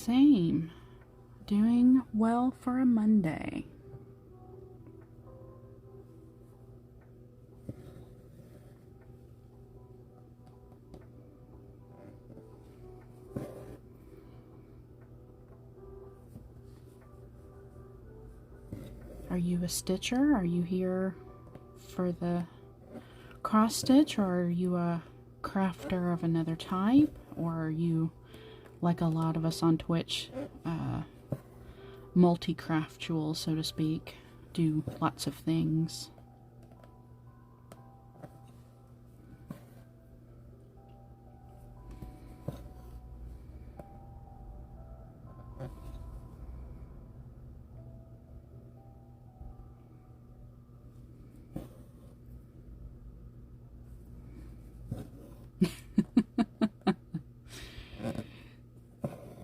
Same. Doing well for a Monday. Are you a stitcher? Are you here for the cross stitch, or are you a crafter of another type, or are you, like a lot of us on Twitch, multi-craftual, so to speak, do lots of things?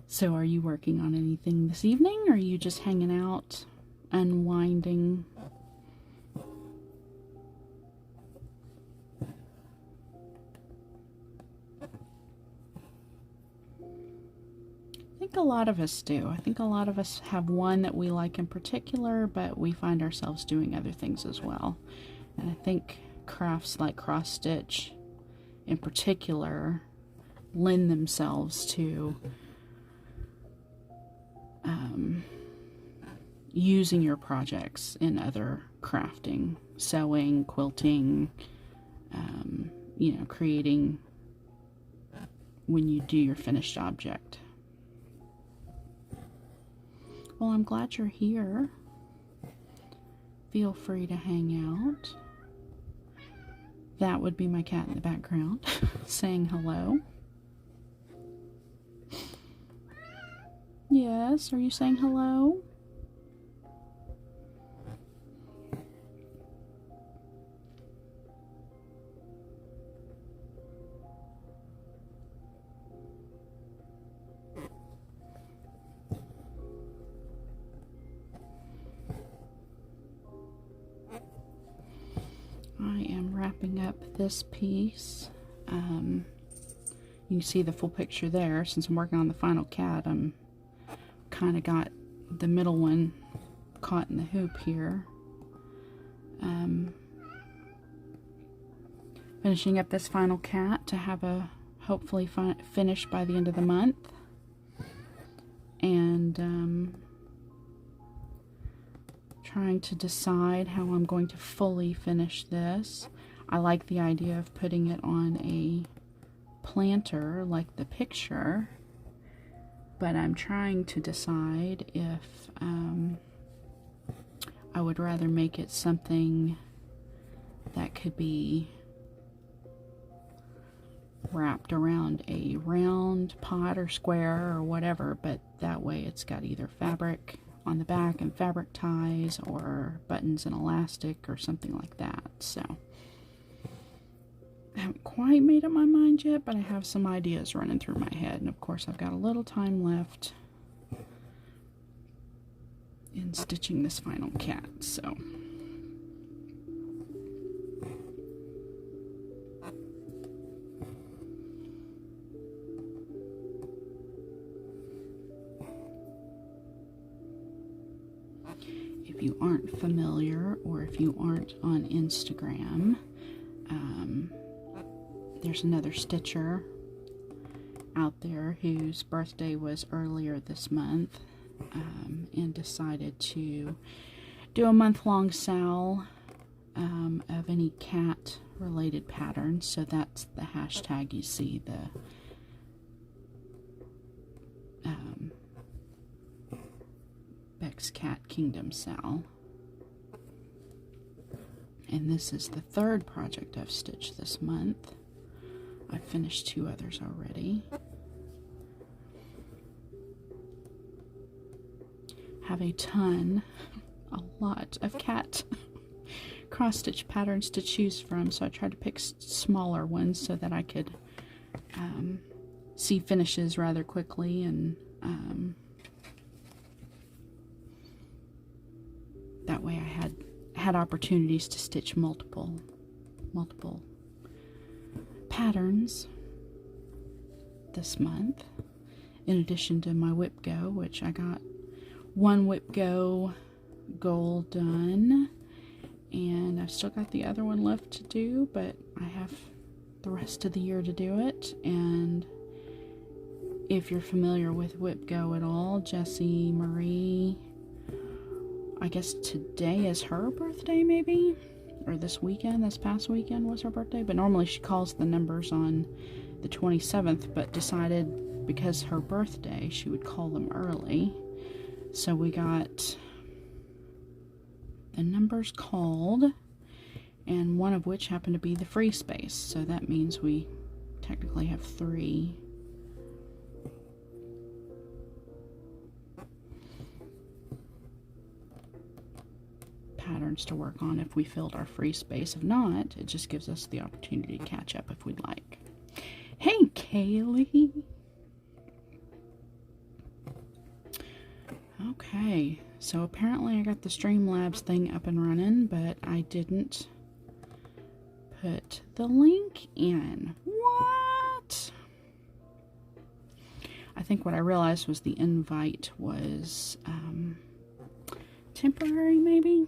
So are you working on anything this evening, or are you just hanging out, unwinding? I think a lot of us do. I think a lot of us have one that we like in particular, but we find ourselves doing other things as well. And I think crafts like cross stitch in particular lend themselves to using your projects in other crafting, sewing, quilting, creating when you do your finished object. Well, I'm glad you're here. Feel free to hang out. That would be my cat in the background saying hello. Yes, are you saying hello? I am wrapping up this piece. You can see the full picture there. Since I'm working on the final cat, I'm kind of got the middle one caught in the hoop here. Finishing up this final cat to have a hopefully finished by the end of the month. And trying to decide how I'm going to fully finish this. I like the idea of putting it on a planter like the picture, but I'm trying to decide if I would rather make it something that could be wrapped around a round pot or square or whatever, but that way it's got either fabric on the back and fabric ties, or buttons and elastic, or something like that. So I haven't quite made up my mind yet, but I have some ideas running through my head, and of course I've got a little time left in stitching this final cat. So if you aren't familiar, or if you aren't on Instagram, there's another stitcher out there whose birthday was earlier this month, and decided to do a month-long sale of any cat related patterns. So that's the hashtag you see, the Beck's Cat Kingdom Sal. And this is the third project I've stitched this month. I've finished 2 others already. Have a lot of cat cross stitch patterns to choose from, so I tried to pick smaller ones so that I could see finishes rather quickly, and that way I had opportunities to stitch multiple patterns this month. in addition to my Whip Go, which I got one Whip Go goal done, and I've still got the other one left to do, but I have the rest of the year to do it. And if you're familiar with Whip Go at all, Jessie Marie, I guess today is her birthday, maybe, or this past weekend was her birthday, but normally she calls the numbers on the 27th, but decided because her birthday she would call them early. So we got the numbers called, and one of which happened to be the free space, so that means we technically have 3. Patterns to work on if we filled our free space. If not, it just gives us the opportunity to catch up if we'd like. Hey, Kaylee! Okay, so apparently I got the Streamlabs thing up and running, but I didn't put the link in. What? I think what I realized was the invite was temporary, maybe?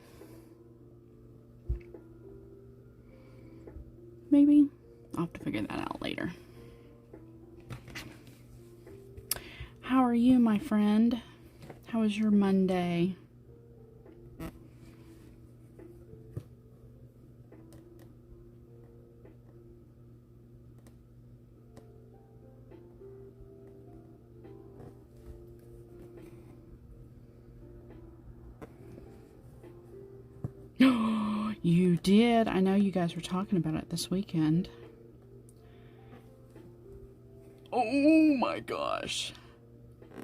Maybe? I'll have to figure that out later. How are you, my friend? How was your Monday? You did. I know you guys were talking about it this weekend. Oh my gosh.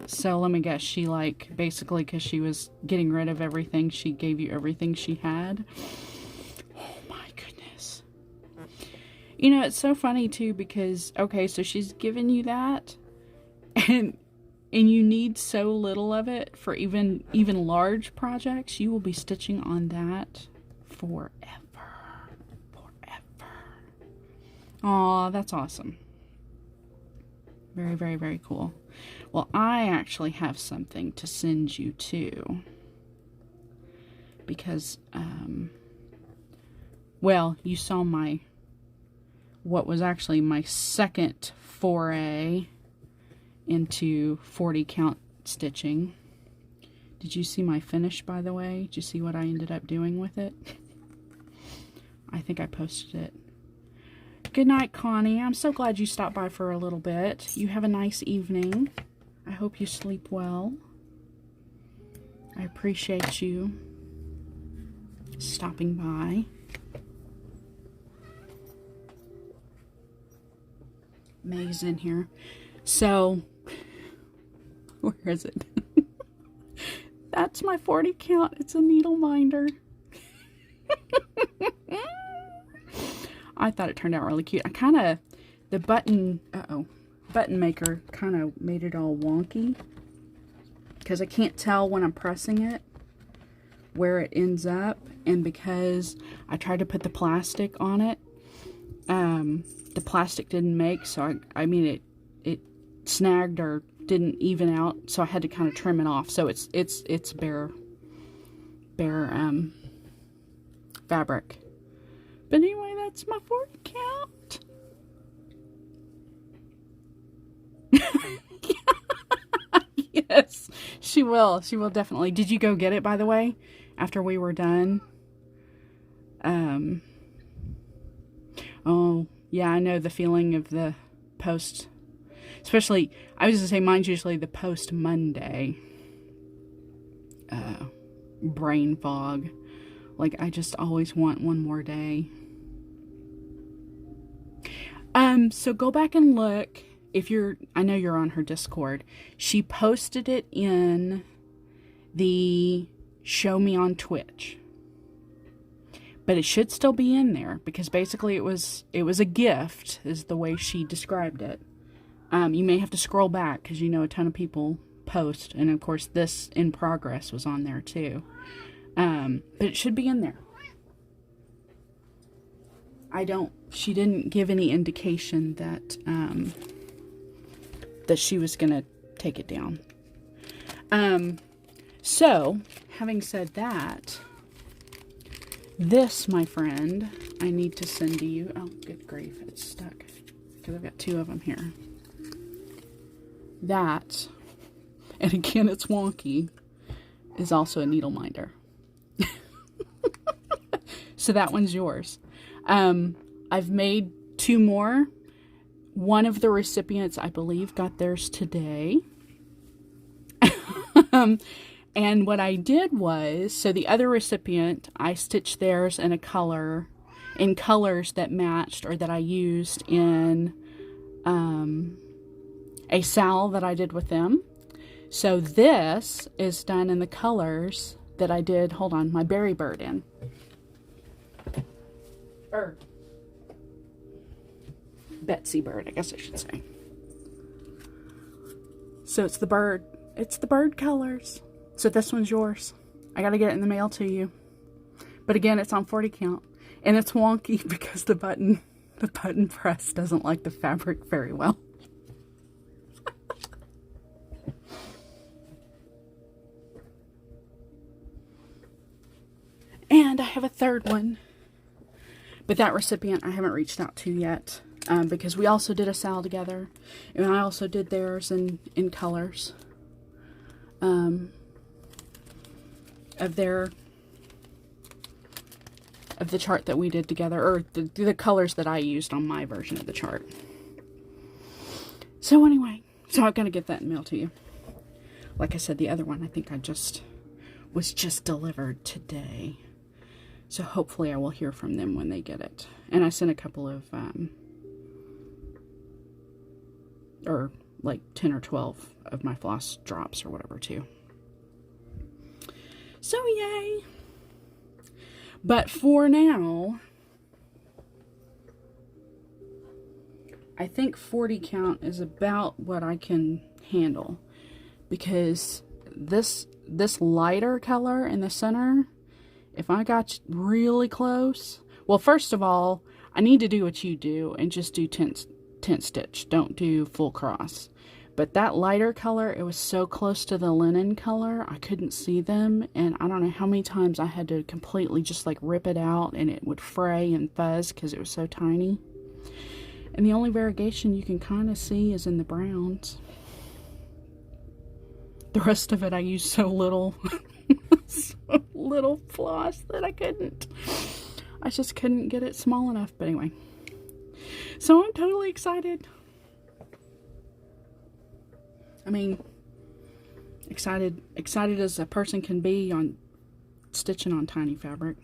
So let me guess, she basically because she was getting rid of everything, she gave you everything she had. Oh my goodness. You know, it's so funny too because, okay, so she's given you that and you need so little of it for even large projects. You will be stitching on that forever. Aw, that's awesome. Very, very, very cool. Well, I actually have something to send you too. Because, well, you saw what was actually my second foray into 40 count stitching. Did you see my finish, by the way? Did you see what I ended up doing with it? I think I posted it. Good night, Connie. I'm so glad you stopped by for a little bit. You have a nice evening. I hope you sleep well. I appreciate you stopping by. May's in here. So, where is it? That's my 40 count. It's a needle minder. I thought it turned out really cute. The button maker kind of made it all wonky because I can't tell when I'm pressing it where it ends up, and because I tried to put the plastic on it, the plastic didn't make, so I mean it snagged or didn't even out, so I had to kind of trim it off. So it's bare fabric. But anyway, that's my 40 count. Yes, she will. She will definitely. Did you go get it, by the way, after we were done? Oh, yeah, I know the feeling of the post. Especially, I was going to say, mine's usually the post Monday. Brain fog. Like, I just always want one more day. So go back and look. I know you're on her Discord. She posted it in the Show Me on Twitch. But it should still be in there because basically it was a gift, is the way she described it. You may have to scroll back because you know a ton of people post, and of course this in progress was on there too. But it should be in there. She didn't give any indication that that she was gonna take it down. So, having said that, this, my friend, I need to send to you. Oh, good grief, it's stuck. Because I've got 2 of them here. That, and again, it's wonky, is also a needle minder. So that one's yours. I've made 2 more. One of the recipients, I believe, got theirs today. And what I did was, so the other recipient, I stitched theirs in in colors that matched, or that I used in a SAL that I did with them. So this is done in the colors that I did, hold on, my berry bird in. Betsy bird, I guess I should say. So it's the bird colors. So this one's yours. I gotta get it in the mail to you. But again, it's on 40 count. And it's wonky because the button press doesn't like the fabric very well. And I have a third one. But that recipient I haven't reached out to yet. Because we also did a SAL together. And I also did theirs in colors. Of the chart that we did together, or the colors that I used on my version of the chart. So anyway, so I'm gonna get that in mail to you. Like I said, the other one I think was just delivered today. So hopefully I will hear from them when they get it. And I sent a couple of or like 10 or 12 of my floss drops or whatever too. So yay. But for now, I think 40 count is about what I can handle, because this lighter color in the center, if I got really close, well, first of all, I need to do what you do and just do tent stitch. Don't do full cross. But that lighter color, it was so close to the linen color, I couldn't see them. And I don't know how many times I had to completely just like rip it out, and it would fray and fuzz because it was so tiny. And the only variegation you can kind of see is in the browns. The rest of it, I used so little, so little floss that I just couldn't get it small enough. But anyway, so I'm totally excited. I mean, excited as a person can be on stitching on tiny fabric.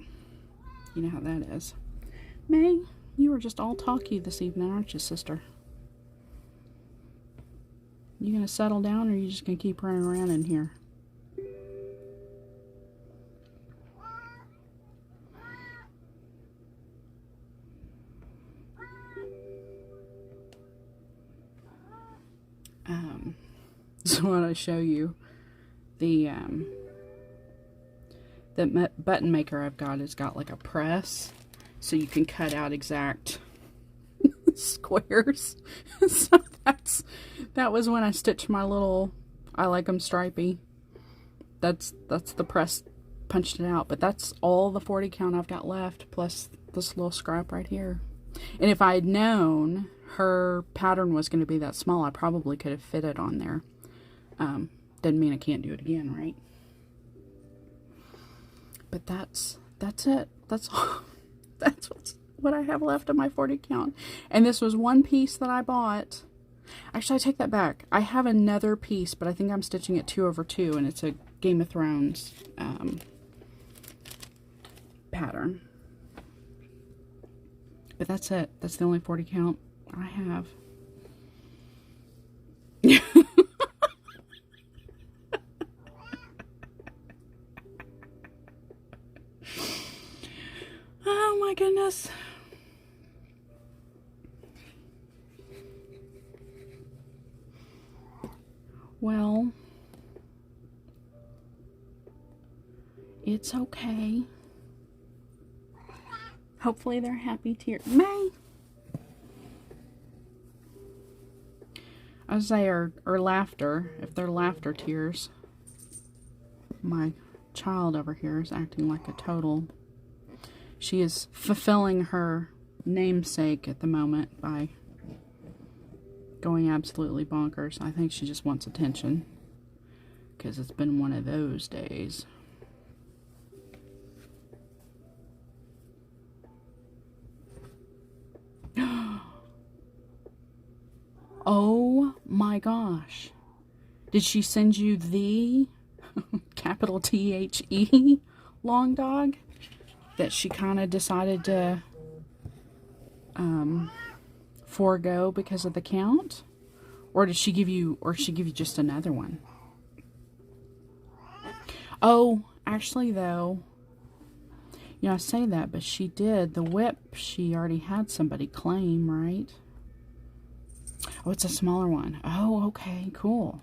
You know how that is. May, you were just all talky this evening, aren't you, sister? You gonna settle down, or are you just gonna keep running around in here? So I want to show you the button maker I've got has got like a press, so you can cut out exact squares. So that was when I stitched my little, I like them stripy. That's the press punched it out, but that's all the 40 count I've got left, plus this little scrap right here. And if I had known her pattern was going to be that small, I probably could have fit it on there. Doesn't mean I can't do it again, right? But that's it. That's all. That's what I have left of my 40 count. And this was one piece that I bought. Actually, I take that back. I have another piece, but I think I'm stitching it 2/2, and it's a Game of Thrones pattern. But that's it. That's the only 40 count I have. Oh my goodness. Well, it's okay. Hopefully they're happy to hear. May. I say, or laughter, if they're laughter tears. My child over here is acting like a total. She is fulfilling her namesake at the moment by going absolutely bonkers. I think she just wants attention because it's been one of those days. Oh my gosh. Did she send you the capital THE long dog that she kind of decided to forego because of the count? Or did she give you, just another one? Oh, actually though, you know, I say that, but she did. The whip, she already had somebody claim, right? Oh, it's a smaller one. Oh, okay, cool.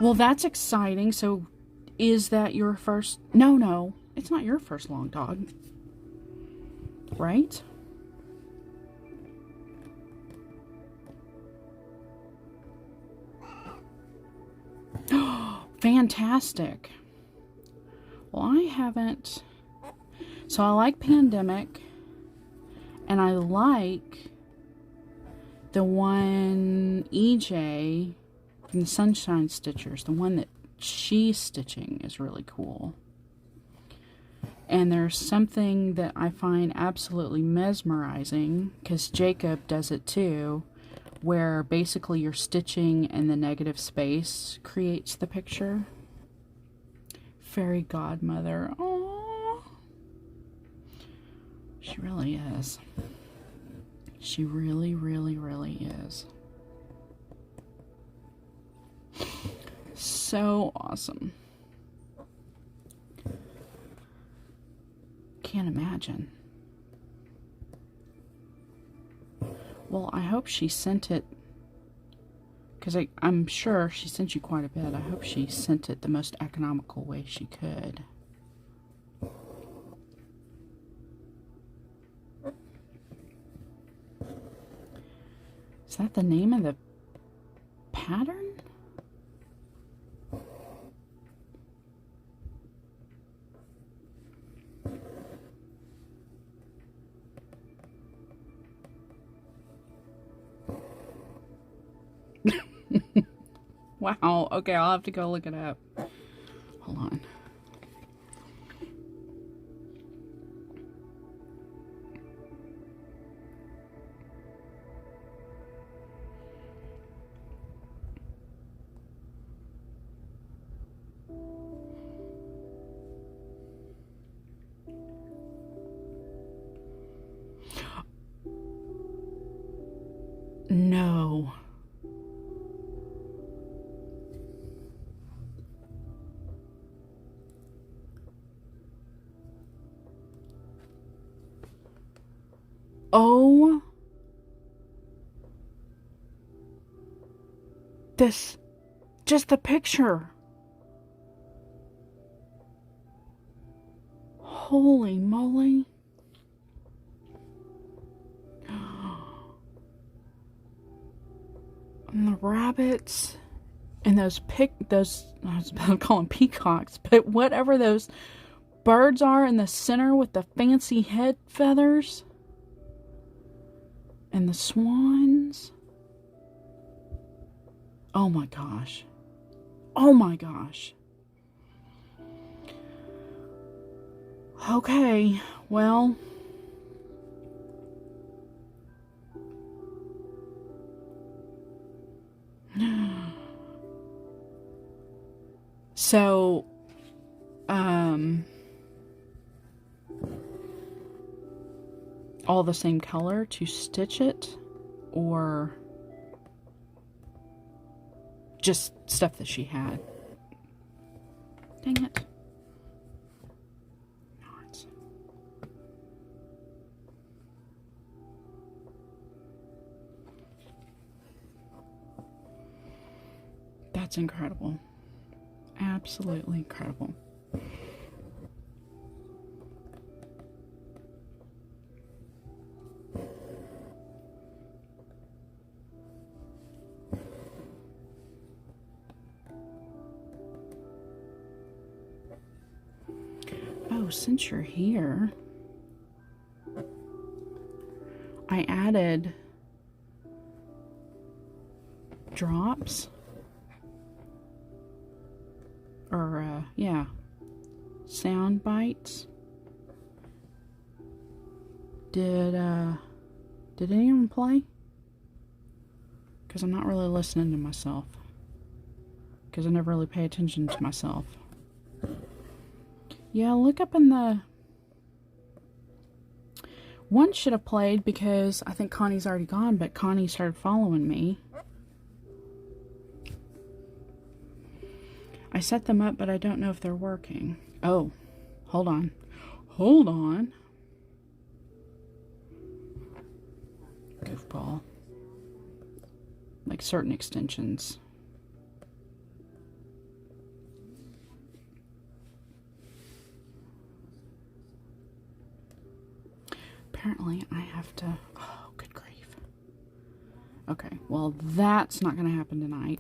Well, that's exciting. So, is that your first? No, it's not your first long dog, right? Fantastic. Well, I haven't. So I like Pandemic, and I like the one EJ from the Sunshine Stitchers. The one that she's stitching is really cool. And there's something that I find absolutely mesmerizing, because Jacob does it too, where basically you're stitching and the negative space creates the picture. Fairy godmother. Aww. She really is. She really, really, really is. So awesome. Can't imagine. Well, I hope she sent it, because I'm sure she sent you quite a bit. I hope she sent it the most economical way she could. Is that the name of the pattern? Wow. Okay, I'll have to go look it up. Hold on. No. Oh. This. Just the picture. Holy moly. And the rabbits. And those I was about to call them peacocks, but whatever those birds are in the center with the fancy head feathers. And the swans. Oh my gosh. Oh my gosh. Okay, well. So, all the same color to stitch it, or just stuff that she had? Dang it. Not. That's incredible. Absolutely incredible. since you're here, I added drops. Or, yeah, sound bites. Did anyone play? Because I'm not really listening to myself. Because I never really pay attention to myself. Yeah, look up in the... One should have played because I think Connie's already gone, but Connie started following me. I set them up, but I don't know if they're working. Oh, hold on. Hold on. Goofball. Like certain extensions. Apparently I have to... Oh, good grief. Okay, well that's not going to happen tonight.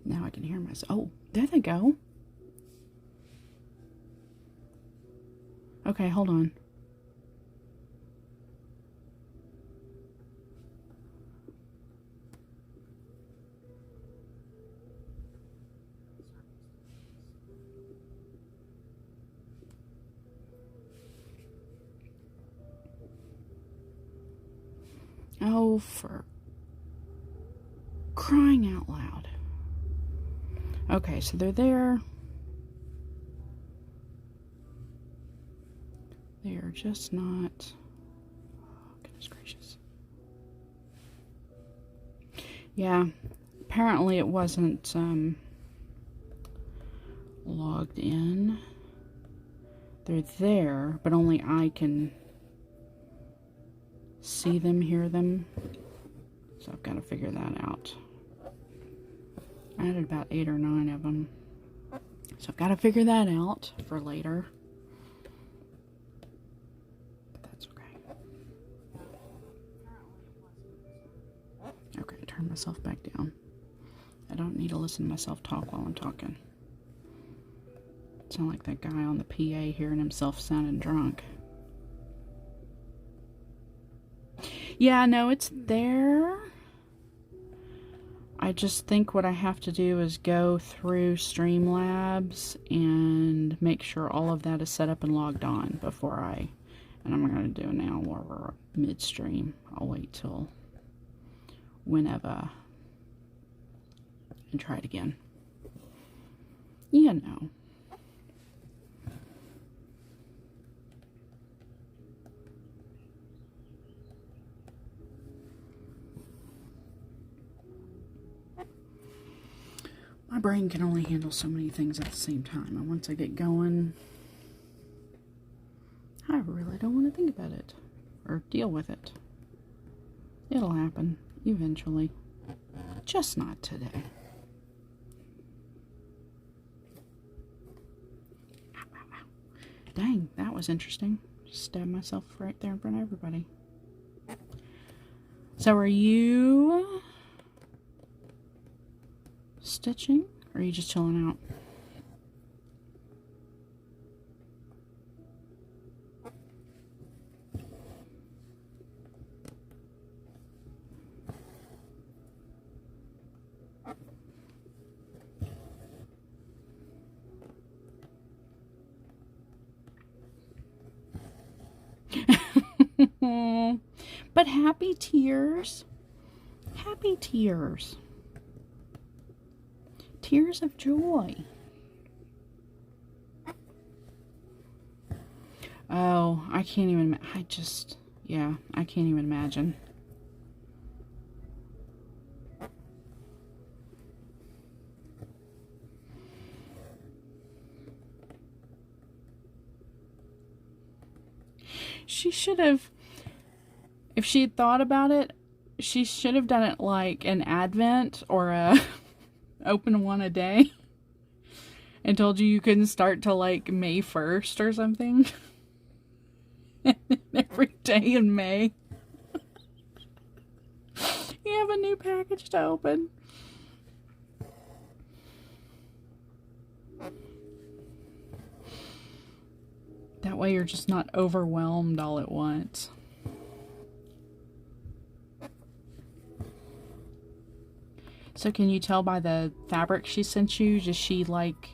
Now I can hear myself. Oh, there they go. Okay, hold on. Oh, for crying out loud. Okay, so they're there. They are just not... Oh, goodness gracious. Yeah, apparently it wasn't logged in. They're there, but only I can see them, hear them. So I've got to figure that out. I added about 8 or 9 of them. So I've got to figure that out for later. But that's okay. Okay, turn myself back down. I don't need to listen to myself talk while I'm talking. Sound like that guy on the PA hearing himself sounding drunk. Yeah, no, it's there. I just think what I have to do is go through Streamlabs and make sure all of that is set up and logged on before and I'm going to do it now while we're midstream. I'll wait till whenever and try it again. You know. My brain can only handle so many things at the same time, and once I get going, I really don't want to think about it or deal with it. It'll happen eventually, just not today. Ow, ow, ow. Dang, that was interesting. Just stabbed myself right there in front of everybody. So are you stitching, or are you just chilling out? But happy tears. Happy tears. Tears of joy. Oh, I can't even, yeah, I can't even imagine. She should have, if she had thought about it, she should have done it like an Advent or a open one a day and told you couldn't start till like May 1st or something. Every day in May you have a new package to open. That way you're just not overwhelmed all at once. So can you tell by the fabric she sent you, does she like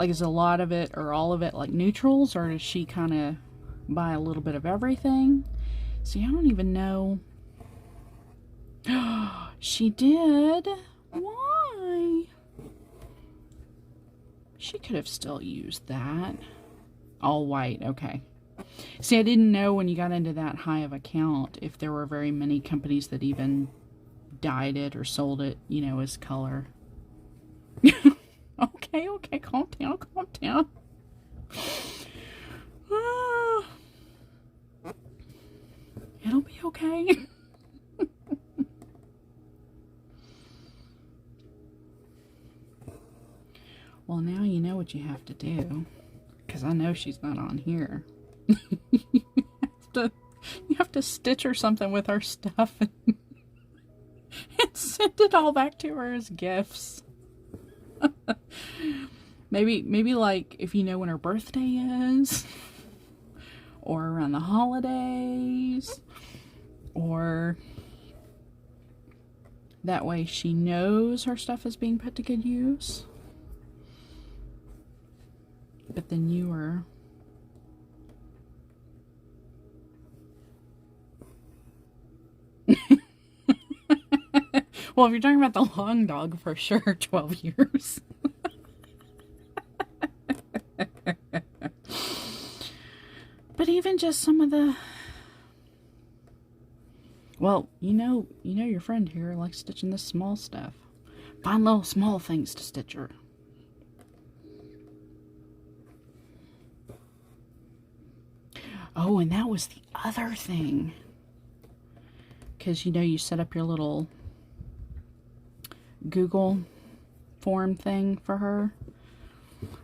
is a lot of it or all of it like neutrals, or does she kind of buy a little bit of everything? See, I don't even know. She did? Why? She could have still used that. All white, okay. See, I didn't know when you got into that high of a count if there were very many companies that even dyed it or sold it, you know, as color. Okay, calm down. It'll be okay. Well, now you know what you have to do, because I know she's not on here. You have to stitch her something with her stuff and send it all back to her as gifts. maybe like if you know when her birthday is, or around the holidays, or that way she knows her stuff is being put to good use. But then you are well, if you're talking about the long dog, for sure, 12 years. But even just some of the, well, you know your friend here likes stitching this small stuff. Find little small things to stitch her. Oh, and that was the other thing. Because, you know, you set up your little Google form thing for her.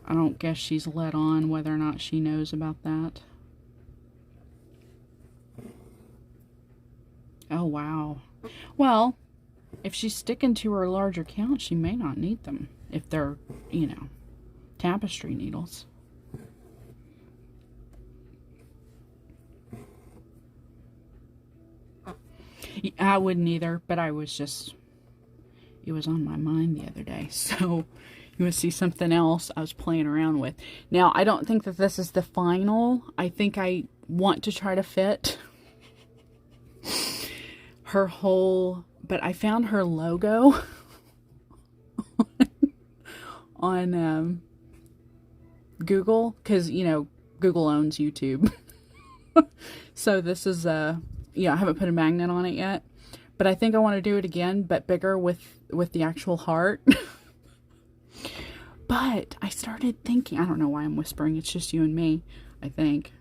I don't guess she's let on whether or not she knows about that. Oh, wow. Well, if she's sticking to her larger count, she may not need them. If they're, you know, tapestry needles. I wouldn't either, but I was just, it was on my mind the other day. So you would see something else I was playing around with. Now, I don't think that this is the final. I think I want to try to fit her whole, but I found her logo on Google, because, you know, Google owns YouTube. So this is yeah, I haven't put a magnet on it yet, but I think I want to do it again, but bigger with the actual heart. But I started thinking, I don't know why I'm whispering, it's just you and me, I think.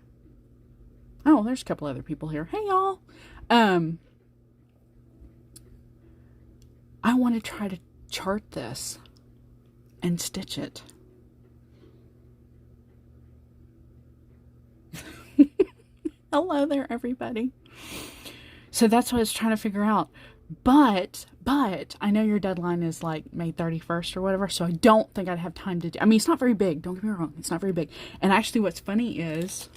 Oh, there's a couple other people here. Hey, y'all. I want to try to chart this and stitch it. Hello there, everybody. So that's what I was trying to figure out. But I know your deadline is like May 31st or whatever, so I don't think I'd have time to do. I mean, it's not very big. Don't get me wrong. It's not very big. And actually, what's funny is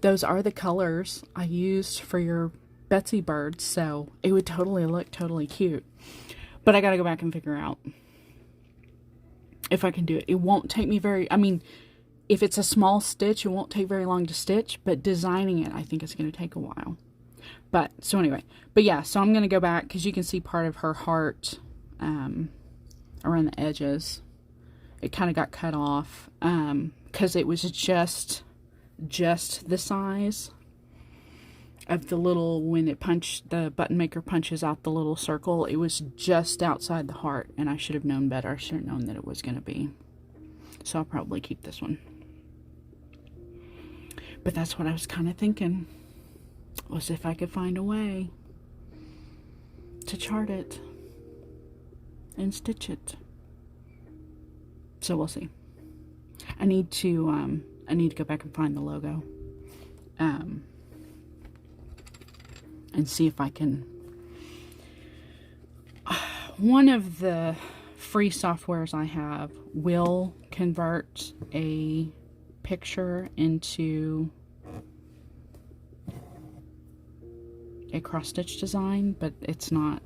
those are the colors I used for your Betsy bird, so it would totally look totally cute. But I got to go back and figure out if I can do it. It won't take me very, I mean, if it's a small stitch, it won't take very long to stitch, but designing it, I think it's going to take a while. But, so anyway, but yeah, so I'm going to go back, because you can see part of her heart around the edges. It kind of got cut off, because it was just the size of the little, when it punched, the button maker punches out the little circle, it was just outside the heart, and I should have known better. I should have known that it was going to be. So I'll probably keep this one. But that's what I was kind of thinking, was if I could find a way to chart it and stitch it. So we'll see. I need to go back and find the logo, and see if I can. One of the free softwares I have will convert a picture into a cross stitch design, but it's not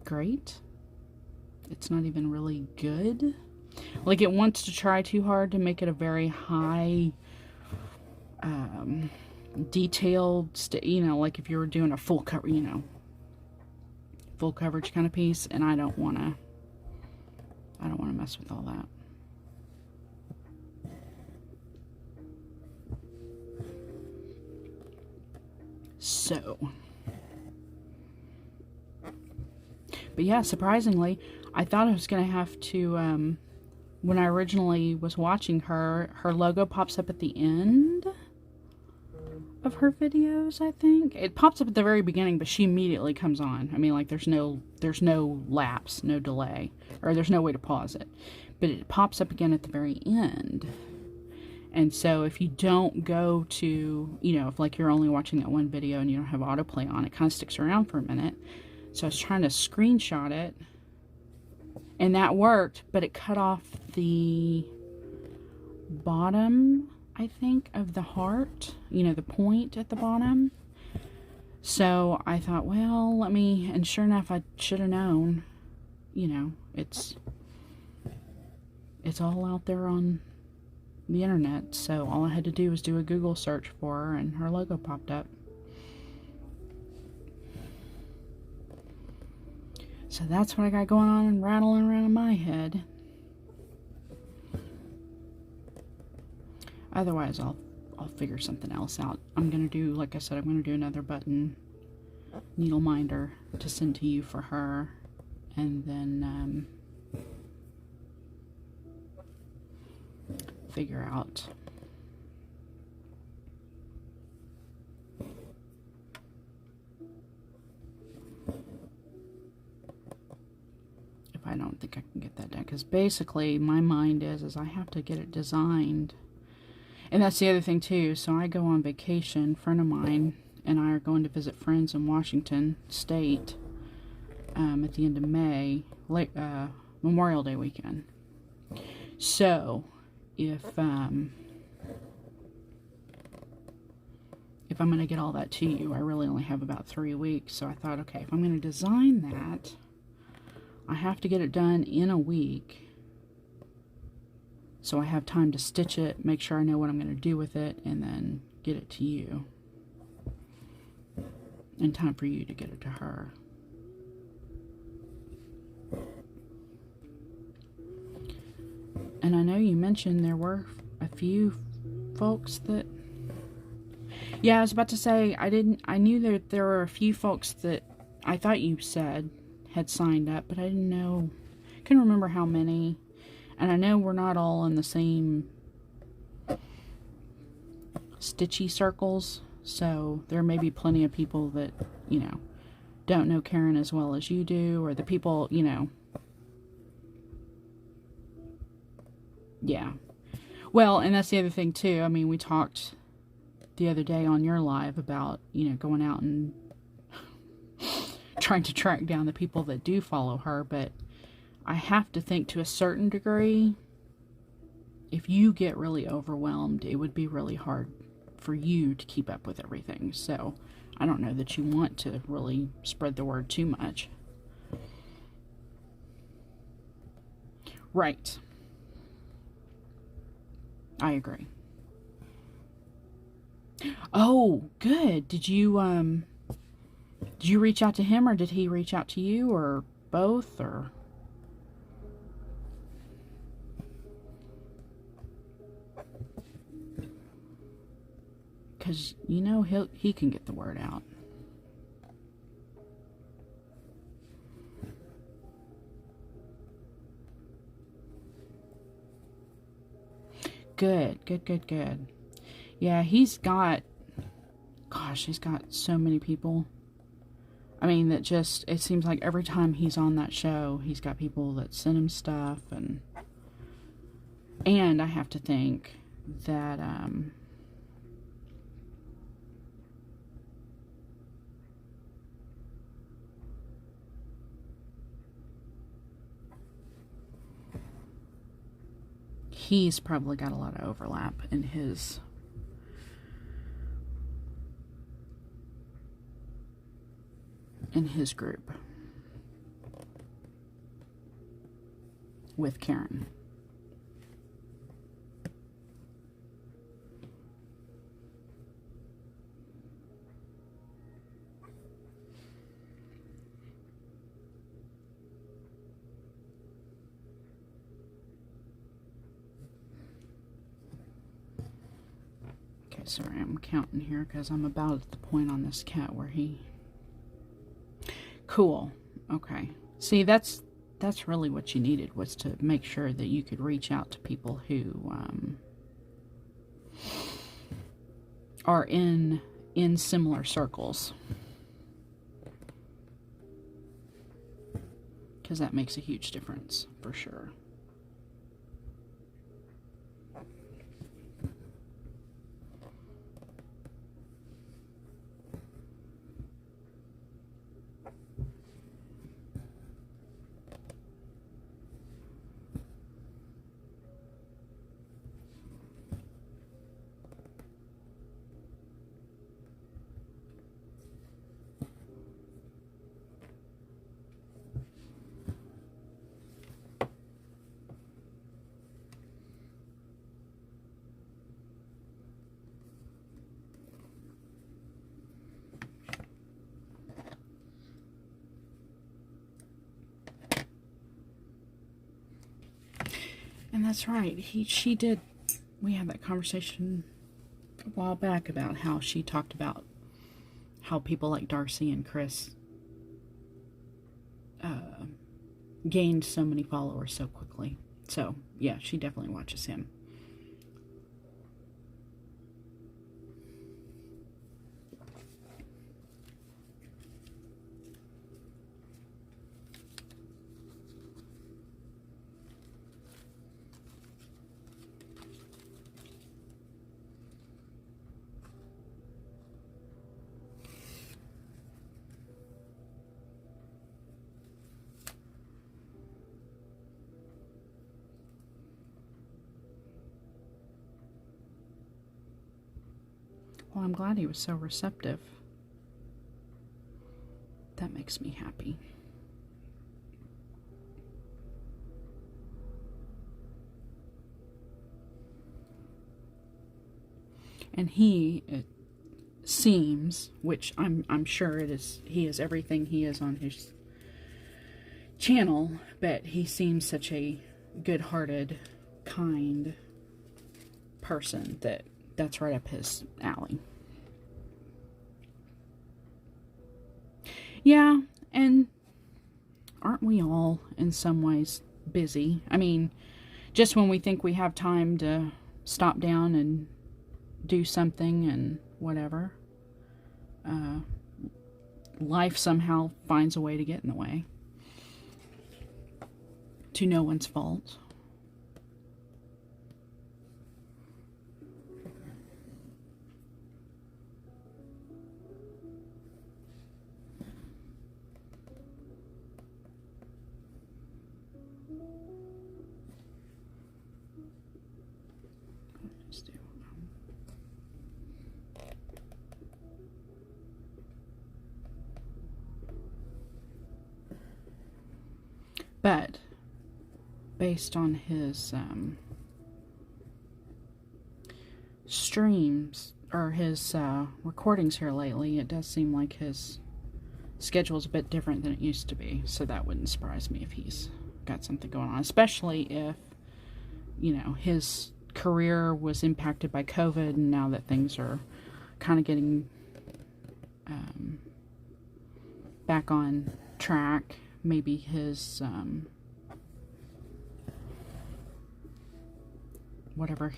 great. It's not even really good. Like, it wants to try too hard to make it a very high detailed, like if you were doing a full cover, full coverage kind of piece, and I don't want to mess with all that. So, but yeah, surprisingly, I thought I was going to have to, when I originally was watching her logo pops up at the end of her videos, I think. It pops up at the very beginning, but she immediately comes on. I mean, like, there's no lapse, no delay, or there's no way to pause it. But it pops up again at the very end. And so if you don't go to, if like you're only watching that one video and you don't have autoplay on, it kind of sticks around for a minute. So I was trying to screenshot it, and that worked, but it cut off the bottom, I think, of the heart, the point at the bottom. So I thought, well, and sure enough, I should have known, it's all out there on the internet. So all I had to do was do a Google search for her, and her logo popped up. So that's what I got going on and rattling around in my head. Otherwise, I'll figure something else out. I'm going to do, like I said, I'm going to do another button needle minder to send to you for her. And then figure out if I don't think I can get that done. Because basically, my mind is I have to get it designed. And that's the other thing too. So I go on vacation. A friend of mine and I are going to visit friends in Washington State at the end of May, Memorial Day weekend. So if I'm going to get all that to you, I really only have about 3 weeks. So I thought, okay, if I'm going to design that, I have to get it done in a week. So I have time to stitch it, make sure I know what I'm going to do with it, and then get it to you. In time for you to get it to her. And I know you mentioned there were a few folks that... Yeah, I was about to say, I knew that there were a few folks that I thought you said had signed up, but I didn't know, couldn't remember how many. And I know we're not all in the same stitchy circles, so there may be plenty of people that, don't know Karen as well as you do, or the people, yeah. Well, and that's the other thing too. I mean, we talked the other day on your live about, going out and trying to track down the people that do follow her, but I have to think to a certain degree, if you get really overwhelmed, it would be really hard for you to keep up with everything. So I don't know that you want to really spread the word too much. Right. I agree. Oh, good. Did you reach out to him, or did he reach out to you, or both, or? Because, he can get the word out. Good, good, good, good. Yeah, he's got so many people. I mean, that just, it seems like every time he's on that show, he's got people that send him stuff, and I have to think that, he's probably got a lot of overlap in his group with Karen. Okay, sorry, I'm counting here because I'm about at the point on this cat where he... Cool. Okay. See, that's really what you needed, was to make sure that you could reach out to people who are in similar circles, because that makes a huge difference for sure. And that's right. She did. We had that conversation a while back about how she talked about how people like Darcy and Chris gained so many followers so quickly. So, yeah, she definitely watches him. Well, I'm glad he was so receptive. That makes me happy. And it seems, which I'm sure it is, he is everything he is on his channel, but he seems such a good-hearted, kind person that's right up his alley. Yeah, and aren't we all in some ways busy? I mean, just when we think we have time to stop down and do something and whatever, life somehow finds a way to get in the way, to no one's fault. But based on his streams or his recordings here lately, it does seem like his schedule is a bit different than it used to be. So that wouldn't surprise me if he's got something going on, especially if, you know, his career was impacted by COVID, and now that things are kind of getting back on track, maybe his whatever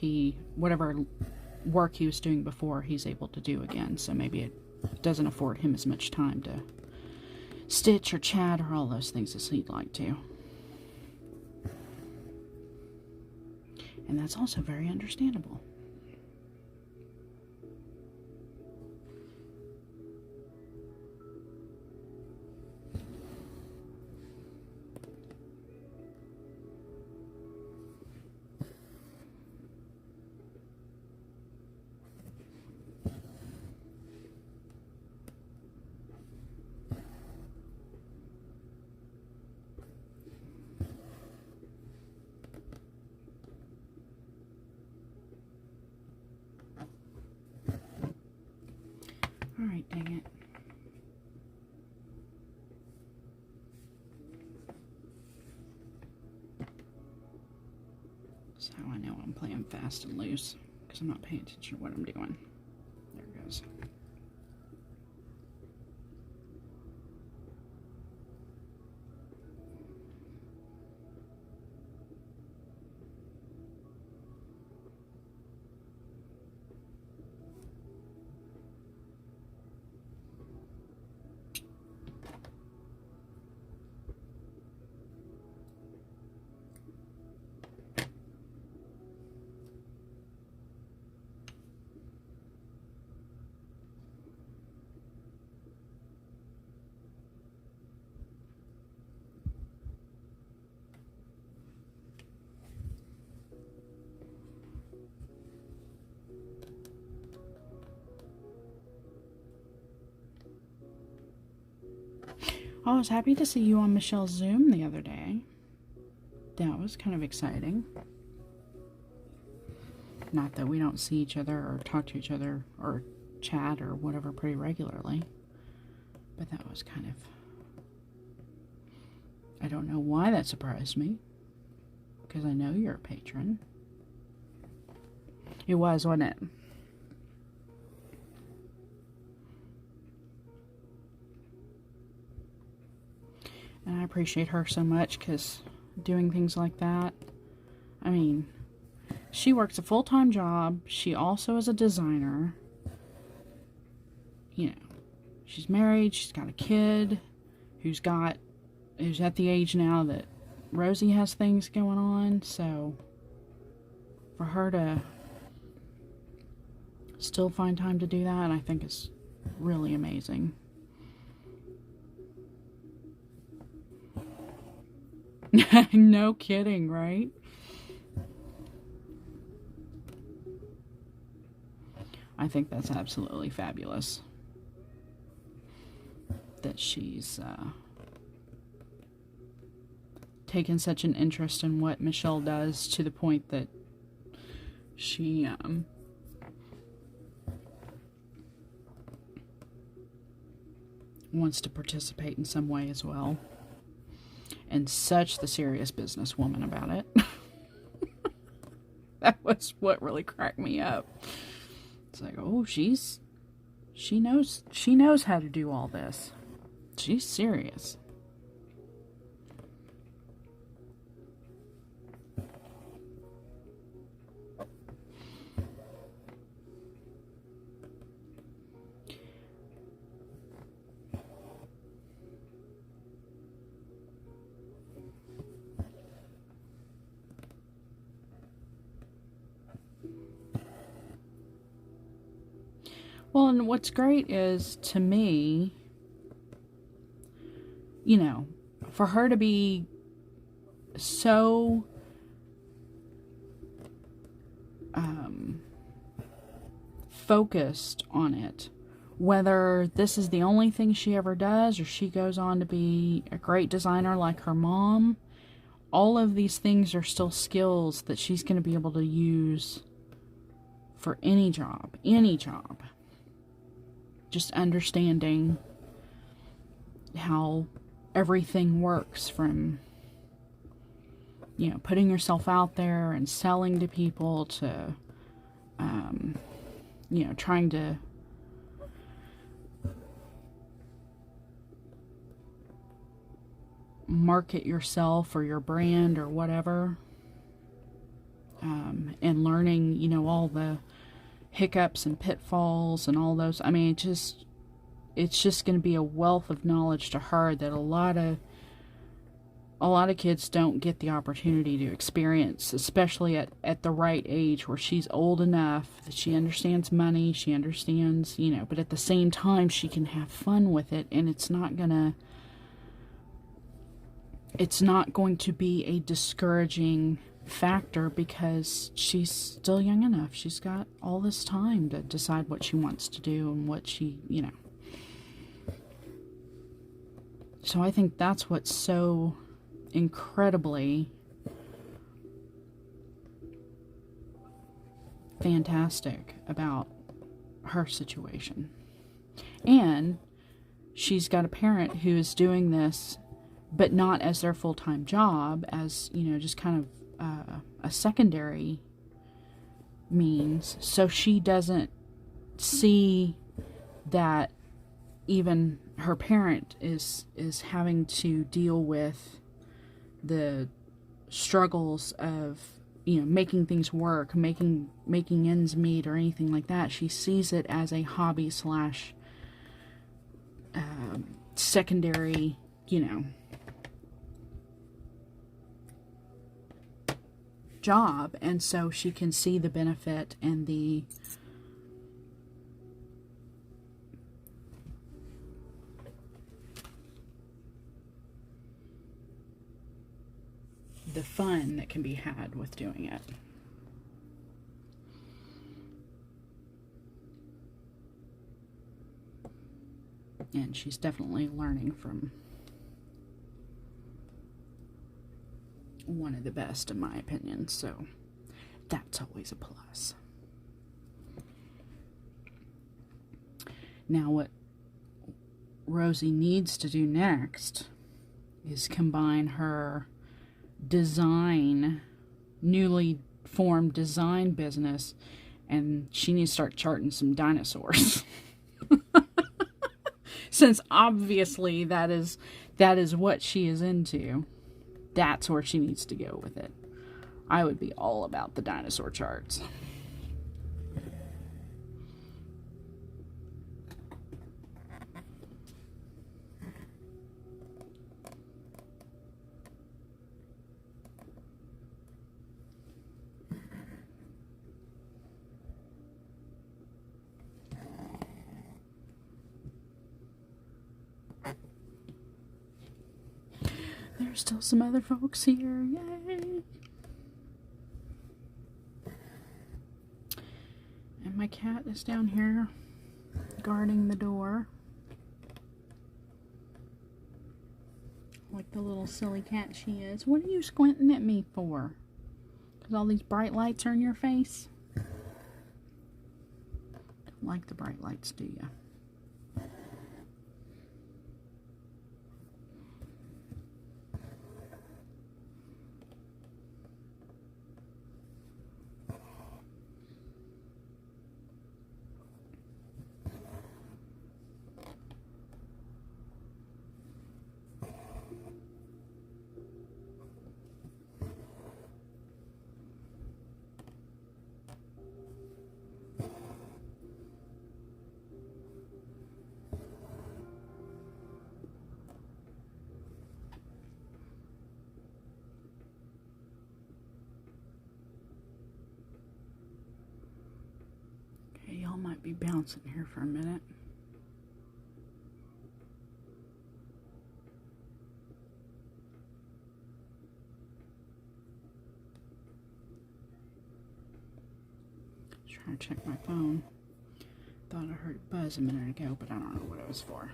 work he was doing before, he's able to do again. So maybe it doesn't afford him as much time to stitch or chat or all those things as he'd like to. And that's also very understandable. I know I'm playing fast and loose because I'm not paying attention to what I'm doing. There it goes. I was happy to see you on Michelle's Zoom the other day. That was kind of exciting. Not that we don't see each other or talk to each other or chat or whatever pretty regularly. But that was kind of... I don't know why that surprised me. Because I know you're a patron. It was, wasn't it? And I appreciate her so much because doing things like that, I mean, she works a full-time job. She also is a designer. You know, she's married. She's got a kid who's at the age now that Rosie has things going on. So for her to still find time to do that, I think is really amazing. No kidding, right? I think that's absolutely fabulous that she's taken such an interest in what Michelle does to the point that she wants to participate in some way as well. And such the serious businesswoman about it. That was what really cracked me up. It's like, oh, she knows how to do all this. She's serious. Well, and what's great is, to me, you know, for her to be so focused on it, whether this is the only thing she ever does or she goes on to be a great designer like her mom, all of these things are still skills that she's going to be able to use for any job. Just understanding how everything works, from, you know, putting yourself out there and selling to people to, you know, trying to market yourself or your brand or whatever, and learning, you know, all the hiccups and pitfalls and all those. I mean, it's just going to be a wealth of knowledge to her that a lot of kids don't get the opportunity to experience, especially at the right age where she's old enough that she understands money, she understands, you know, but at the same time she can have fun with it, and it's not going to be a discouraging factor because she's still young enough. She's got all this time to decide what she wants to do and what she, you know. So I think that's what's so incredibly fantastic about her situation. And she's got a parent who is doing this, but not as their full-time job, as, you know, just kind of a secondary means, so she doesn't see that even her parent is having to deal with the struggles of, you know, making things work, making ends meet or anything like that. She sees it as a hobby slash secondary, you know, job, and so she can see the benefit and the fun that can be had with doing it. And she's definitely learning from one of the best, in my opinion, so that's always a plus. Now what Rosie needs to do next is combine her newly formed design business, and she needs to start charting some dinosaurs. Since obviously that is what she is into. That's where she needs to go with it. I would be all about the dinosaur charts. There's still some other folks here. Yay! And my cat is down here guarding the door. Like the little silly cat she is. What are you squinting at me for? Because all these bright lights are in your face? Don't like the bright lights, do you? Y'all might be bouncing here for a minute. Just trying to check my phone. Thought I heard a buzz a minute ago, but I don't know what it was for.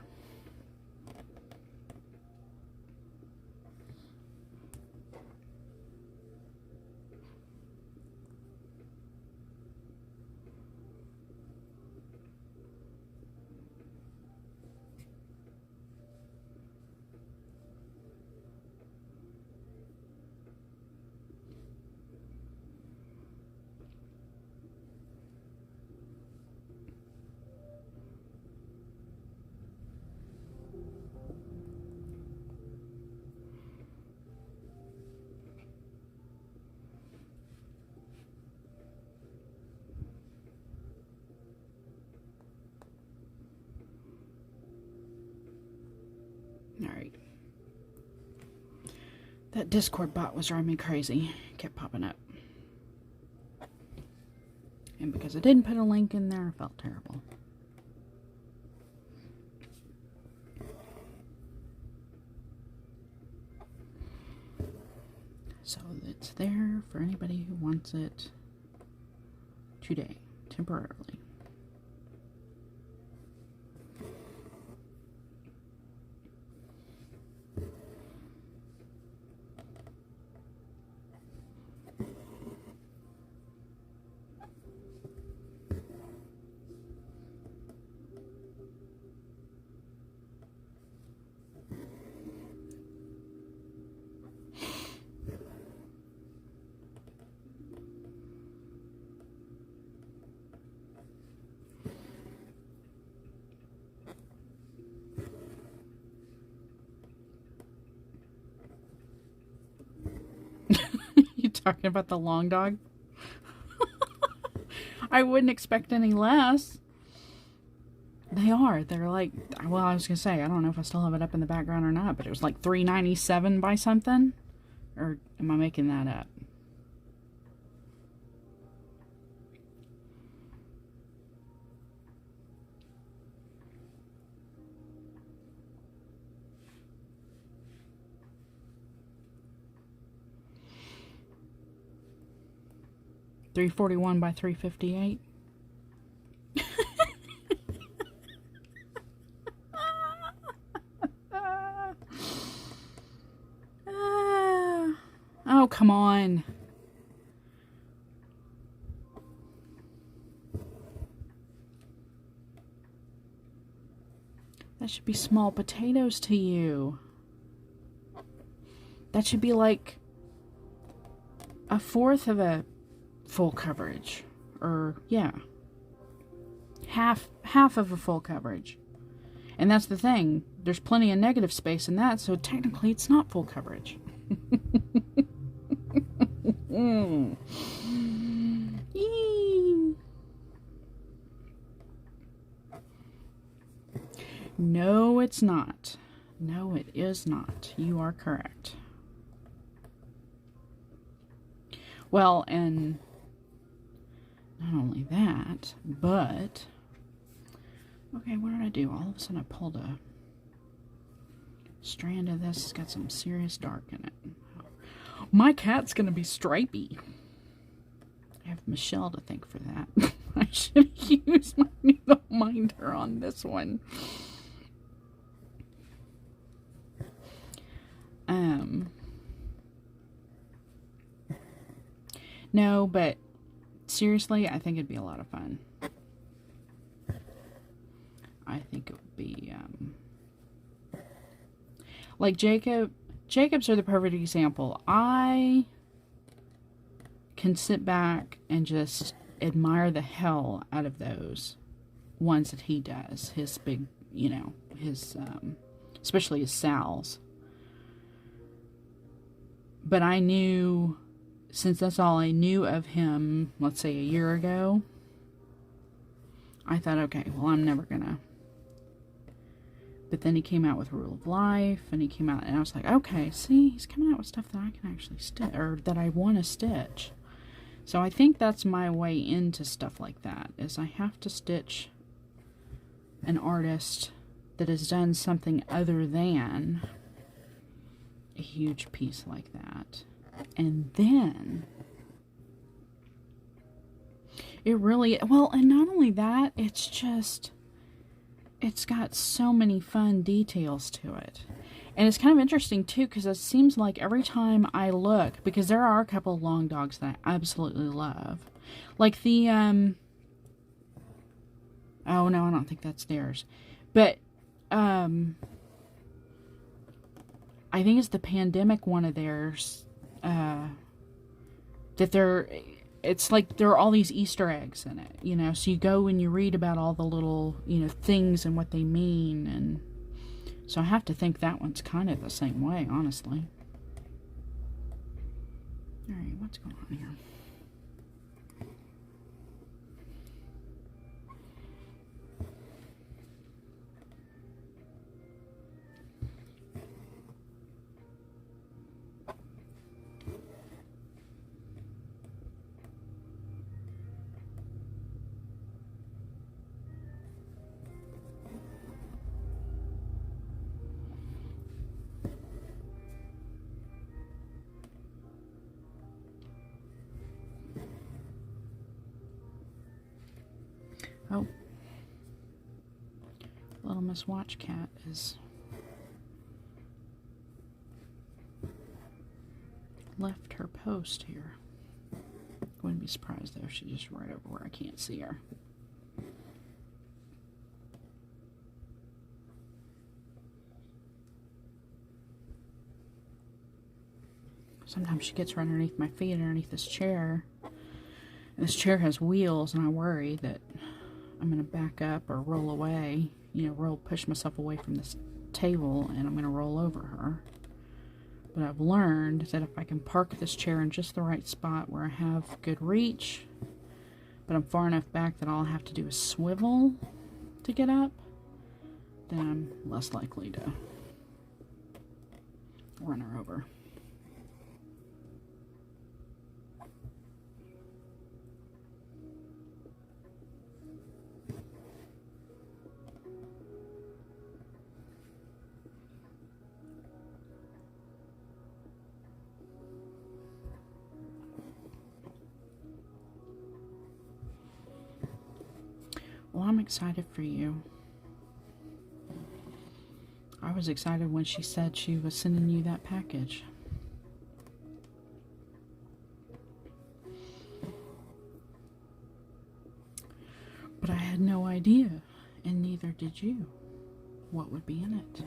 Alright. That Discord bot was driving me crazy. It kept popping up. And because I didn't put a link in there, I felt terrible. So it's there for anybody who wants it today, temporarily. Talking about the long dog. I wouldn't expect any less. They are. They're like, well, I was going to say, I don't know if I still have it up in the background or not, but it was like $3.97 by something. Or am I making that up? $3.41 by $3.58. Oh, come on. That should be small potatoes to you. That should be like a fourth of a full coverage. Or, yeah. Half of a full coverage. And that's the thing. There's plenty of negative space in that, so technically it's not full coverage. No, it's not. No, it is not. You are correct. Well, and not only that, but... Okay, what did I do? All of a sudden I pulled a strand of this. It's got some serious dark in it. My cat's going to be stripy. I have Michelle to thank for that. I should use my needle minder on this one. No, but seriously, I think it'd be a lot of fun. I think it would be, like Jacobs are the perfect example. I can sit back and just admire the hell out of those ones that he does. His big, you know, his, especially his Sal's. But I knew, since that's all I knew of him, let's say a year ago, I thought, okay, well, I'm never gonna. But then he came out with Rule of Life, and he came out, and I was like, okay, see, he's coming out with stuff that I can actually stitch, or that I want to stitch. So I think that's my way into stuff like that, is I have to stitch an artist that has done something other than a huge piece like that. And then it really, well, and not only that, it's just, it's got so many fun details to it. And it's kind of interesting too, because it seems like every time I look, because there are a couple of long dogs that I absolutely love, like the oh no, I don't think that's theirs, but I think it's the Pandemic one of theirs, that it's like there are all these Easter eggs in it, you know, so you go and you read about all the little, you know, things and what they mean, and so I have to think that one's kind of the same way, honestly. Alright, what's going on here? Oh, little Miss Watch Cat is left her post here. Wouldn't be surprised though if she's just right over where I can't see her. Sometimes she gets right underneath my feet, underneath this chair. And this chair has wheels, and I worry that I'm going to back up or roll away, you know, push myself away from this table, and I'm going to roll over her. But I've learned that if I can park this chair in just the right spot where I have good reach, but I'm far enough back that all I have to do is swivel to get up, then I'm less likely to run her over. Well, I'm excited for you. I was excited when she said she was sending you that package. But I had no idea, and neither did you, what would be in it.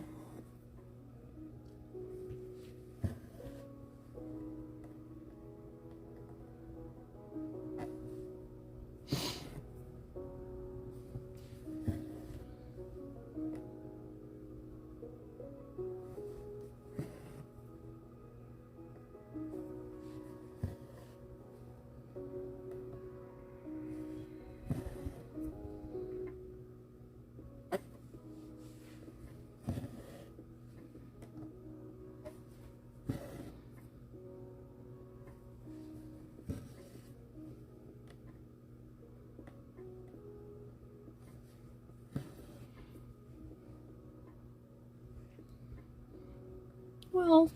Well,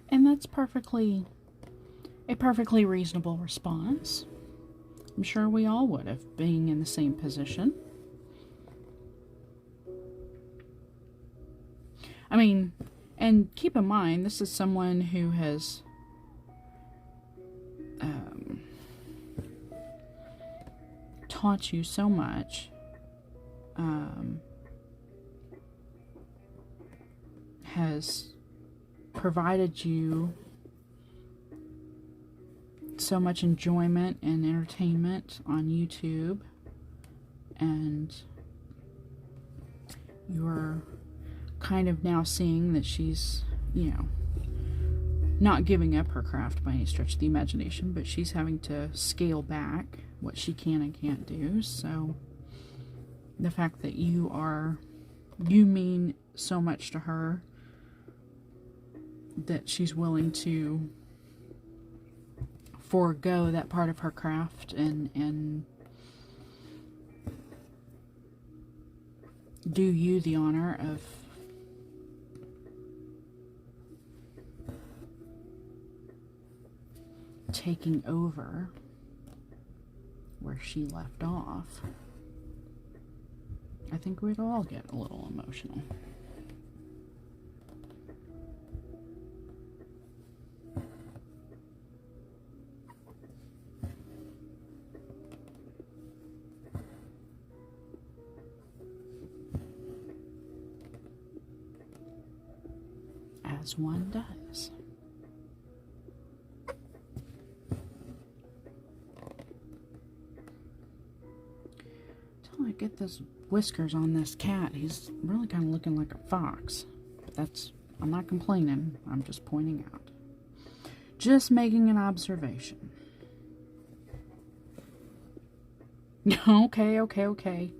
and that's a perfectly reasonable response. I'm sure we all would have, being in the same position. I mean, and keep in mind, this is someone who has taught you so much, has provided you so much enjoyment and entertainment on YouTube, and you're kind of now seeing that she's, you know, not giving up her craft by any stretch of the imagination, but she's having to scale back what she can and can't do. So the fact that you mean so much to her that she's willing to forego that part of her craft and do you the honor of taking over where she left off, I think we'd all get a little emotional. As one does. Till I get those whiskers on this cat, he's really kind of looking like a fox. But I'm not complaining, I'm just pointing out. Just making an observation. Okay.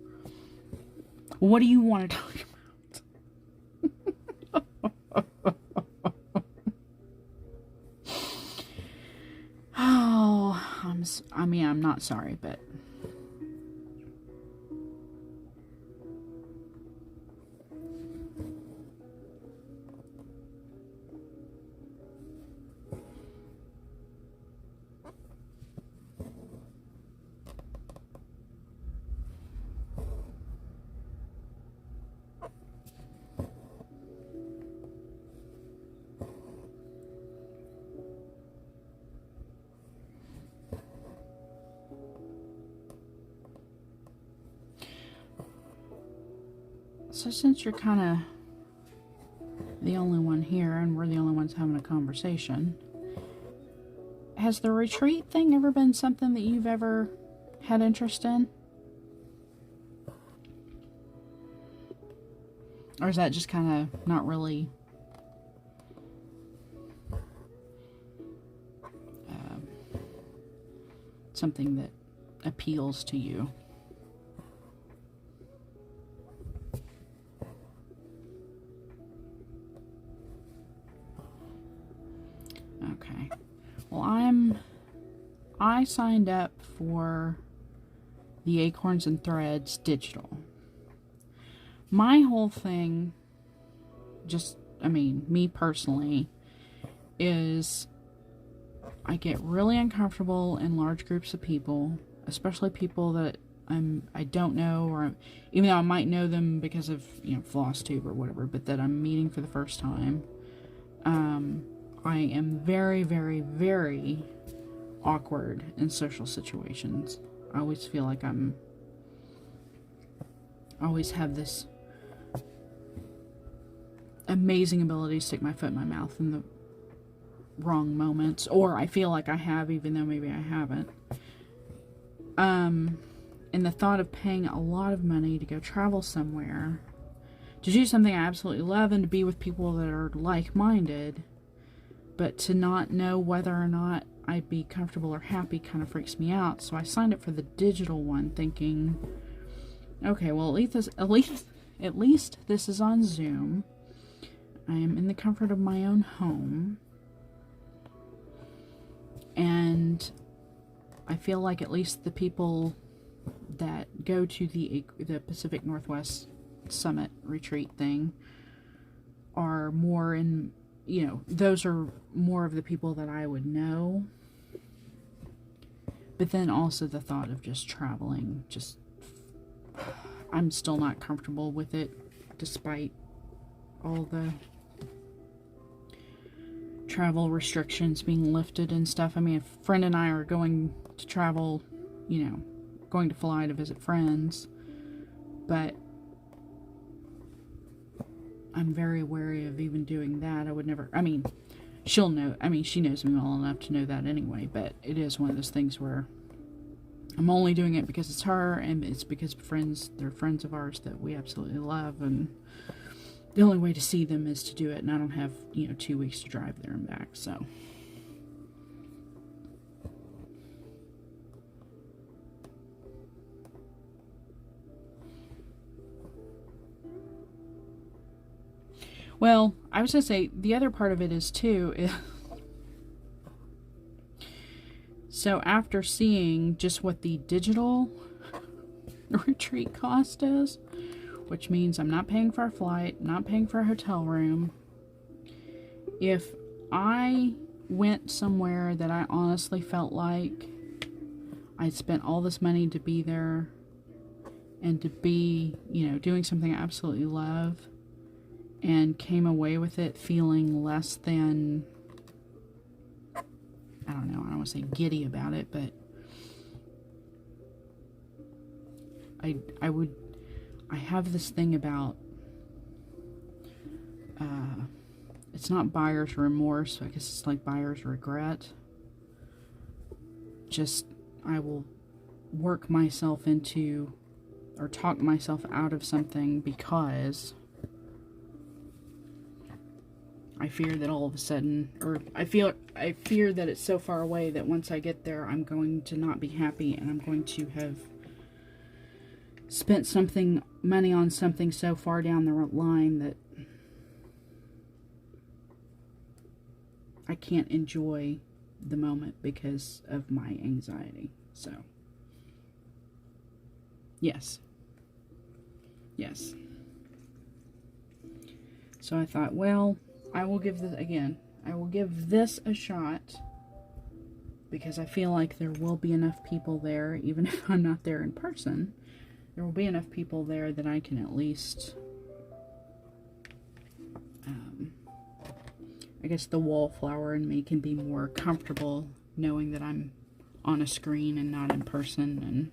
What do you want to talk about? Oh, I'm not sorry, but so since you're kind of the only one here and we're the only ones having a conversation, has the retreat thing ever been something that you've ever had interest in? Or is that just kind of not really something that appeals to you. Okay. Well, I signed up for the Acorns and Threads digital. My whole thing, me personally, is I get really uncomfortable in large groups of people, especially people that I don't know, or even though I might know them because of, FlossTube or whatever, but that I'm meeting for the first time. I am very, very, very awkward in social situations. I always feel like I always have this amazing ability to stick my foot in my mouth in the wrong moments, or I feel like I have, even though maybe I haven't. And the thought of paying a lot of money to go travel somewhere, to do something I absolutely love, and to be with people that are like-minded, but to not know whether or not I'd be comfortable or happy kind of freaks me out. So I signed up for the digital one, thinking, okay, well, at least this is on Zoom. I am in the comfort of my own home, and I feel like at least the people that go to the Pacific Northwest Summit retreat thing are more in, those are more of the people that I would know. But then also the thought of just traveling, I'm still not comfortable with it, despite all the travel restrictions being lifted and stuff. I mean, a friend and I are going to travel, going to fly to visit friends, but I'm very wary of even doing that. I would never, she'll know, she knows me well enough to know that anyway, but it is one of those things where I'm only doing it because it's her, and it's because they're friends of ours that we absolutely love, and the only way to see them is to do it, and I don't have, 2 weeks to drive there and back, so. Well, I was going to say, the other part of it is, too, so after seeing just what the digital retreat cost is, which means I'm not paying for a flight, not paying for a hotel room, if I went somewhere that I honestly felt like I'd spent all this money to be there and to be, doing something I absolutely love, and came away with it feeling less than, I don't want to say giddy about it, but I have this thing about, it's not buyer's remorse, I guess it's like buyer's regret. I will work myself into, or talk myself out of something because I fear that all of a sudden, or I fear that it's so far away that once I get there, I'm going to not be happy, and I'm going to have spent money on something so far down the line that I can't enjoy the moment because of my anxiety. So, yes. So I thought, well, I will give this a shot, because I feel like there will be enough people there, even if I'm not there in person. There will be enough people there that I can at least, I guess the wallflower in me can be more comfortable knowing that I'm on a screen and not in person, and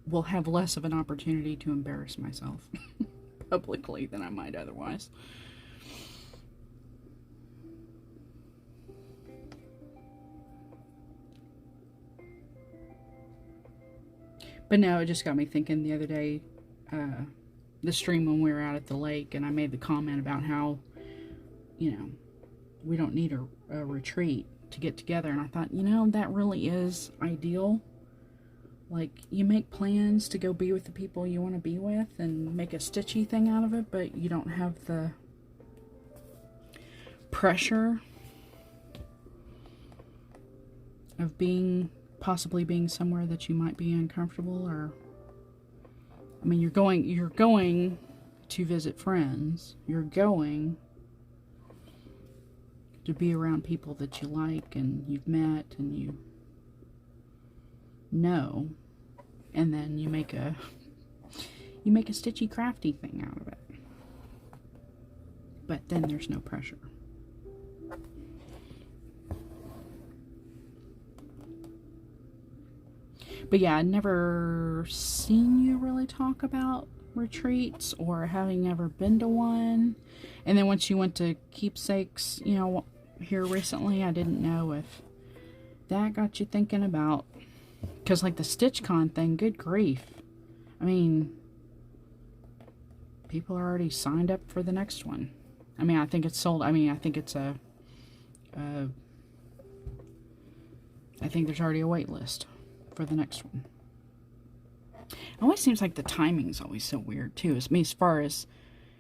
will have less of an opportunity to embarrass myself publicly than I might otherwise. But no, it just got me thinking the other day, the stream when we were out at the lake, and I made the comment about how, you know, we don't need a retreat to get together. And I thought, you know, that really is ideal. Like, you make plans to go be with the people you want to be with and make a stitchy thing out of it, but you don't have the pressure of possibly being somewhere that you might be uncomfortable. Or, I mean, you're going to visit friends. You're going to be around people that you like and you've met and you know, and then you make a stitchy crafty thing out of it. But then there's no pressure. But yeah, I'd never seen you really talk about retreats or having ever been to one. And then once you went to Keepsakes, you know, here recently, I didn't know if that got you thinking about, because like the StitchCon thing, good grief. I mean, people are already signed up for the next one. I mean, I think it's sold. I mean, I think it's I think there's already a wait list for the next one. It always seems like the timing's always so weird too. As far as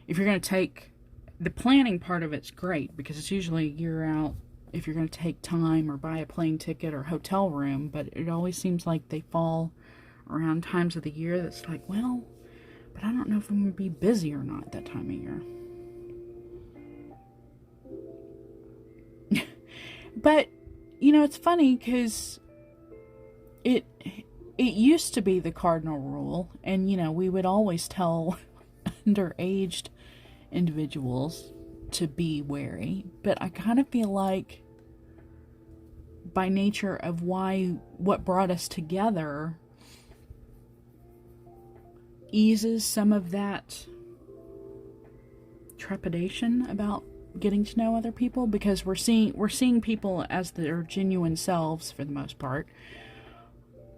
if you're going to take the planning part of, it's great because it's usually you're out if you're going to take time or buy a plane ticket or hotel room, but it always seems like they fall around times of the year that's like, well, but I don't know if I'm going to be busy or not that time of year. But you know, it's funny because it used to be the cardinal rule, and you know, we would always tell underaged individuals to be wary, but I kind of feel like by nature of what brought us together eases some of that trepidation about getting to know other people, because we're seeing people as their genuine selves for the most part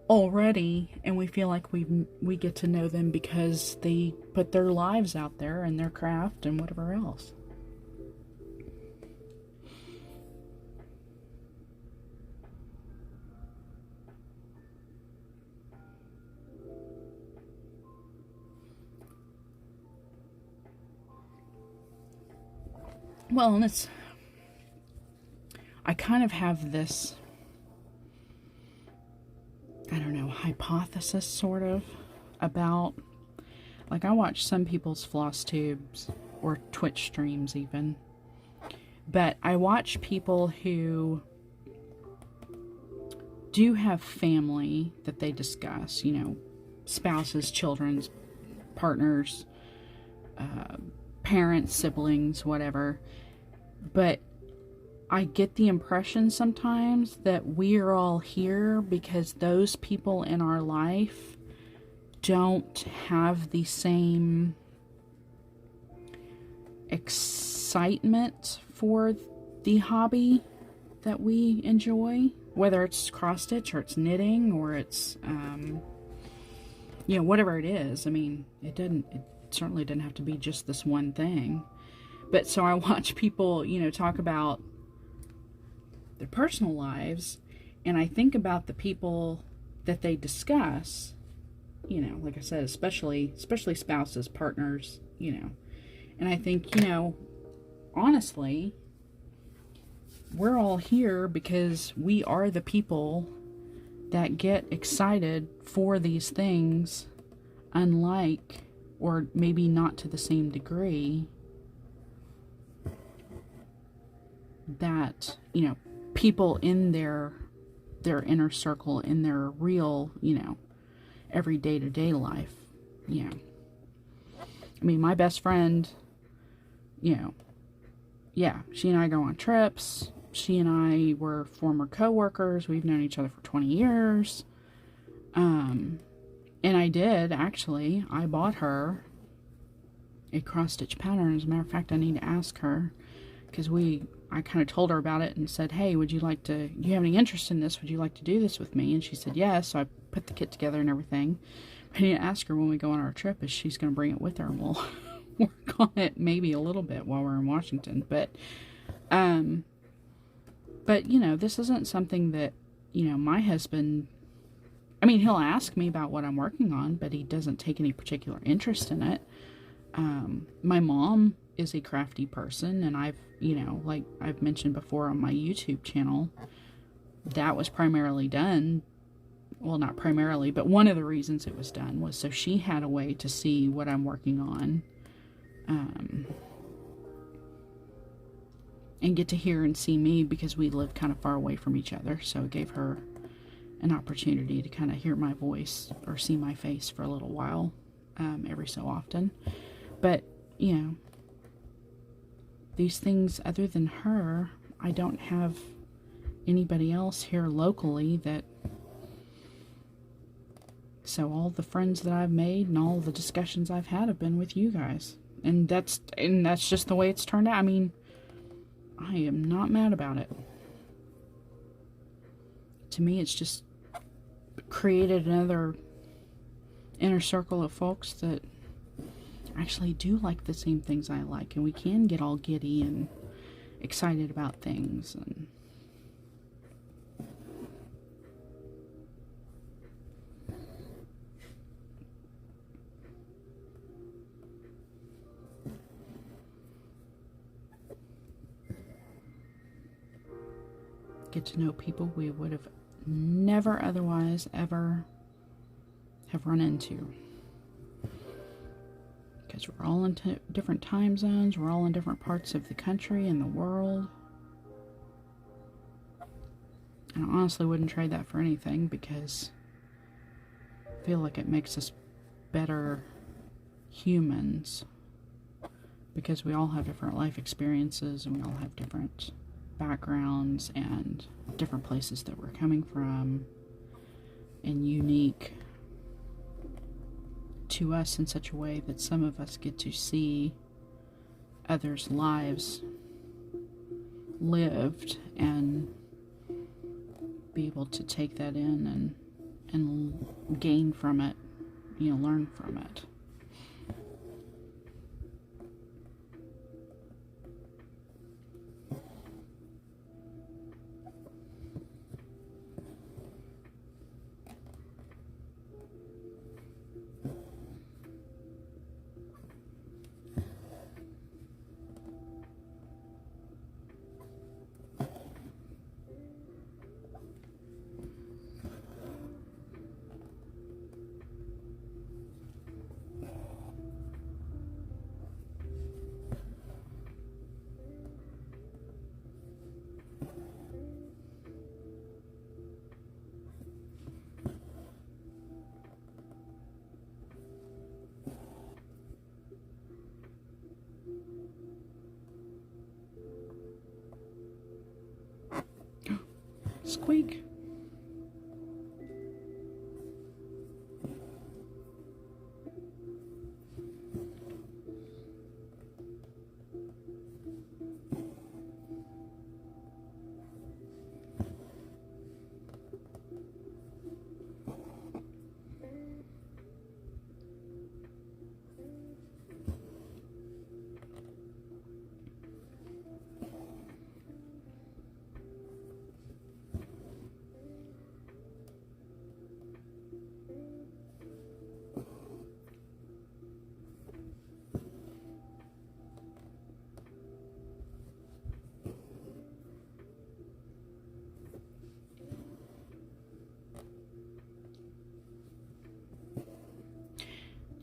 already, and we feel like we get to know them because they put their lives out there and their craft and whatever else. Well, and I kind of have this, I don't know, hypothesis sort of about, like, I watch some people's floss tubes or Twitch streams even, but I watch people who do have family that they discuss, you know, spouses, children's, partners, parents, siblings, whatever. But I get the impression sometimes that we are all here because those people in our life don't have the same excitement for the hobby that we enjoy, whether it's cross stitch or it's knitting or it's you know, whatever it is. I mean, it certainly didn't have to be just this one thing. But so I watch people, you know, talk about their personal lives, and I think about the people that they discuss, you know, like I said, especially spouses, partners, you know, and I think, you know, honestly, we're all here because we are the people that get excited for these things, unlike, or maybe not to the same degree, that, you know, people in their inner circle, in their real, you know, every day-to-day life. You know, I mean, my best friend, you know, yeah, she and I go on trips. She and I were former co-workers. We've known each other for 20 years. And I bought her a cross-stitch pattern. As a matter of fact, I need to ask her, because we I kind of told her about it and said, hey, do you have any interest in this? Would you like to do this with me? And she said, yes. So I put the kit together and everything. I need to ask her when we go on our trip if she's going to bring it with her, and we'll work on it maybe a little bit while we're in Washington. But you know, this isn't something that, you know, my husband, I mean, he'll ask me about what I'm working on, but he doesn't take any particular interest in it. My mom is a crafty person, and I've, you know, like I've mentioned before on my YouTube channel, that was primarily done, well, not primarily, but one of the reasons it was done was so she had a way to see what I'm working on, and get to hear and see me, because we live kind of far away from each other, so it gave her an opportunity to kind of hear my voice or see my face for a little while, every so often. But, you know, these things, other than her, I don't have anybody else here locally that, so all the friends that I've made and all the discussions I've had have been with you guys. And that's just the way it's turned out. I mean, I am not mad about it. To me, it's just created another inner circle of folks that actually do like the same things I like, and we can get all giddy and excited about things. And get to know people we would have never otherwise ever have run into. Because we're all in different time zones, we're all in different parts of the country and the world. And I honestly wouldn't trade that for anything, because I feel like it makes us better humans. Because we all have different life experiences, and we all have different backgrounds and different places that we're coming from, and unique to us in such a way that some of us get to see others' lives lived and be able to take that in and gain from it, you know, learn from it. Squeak.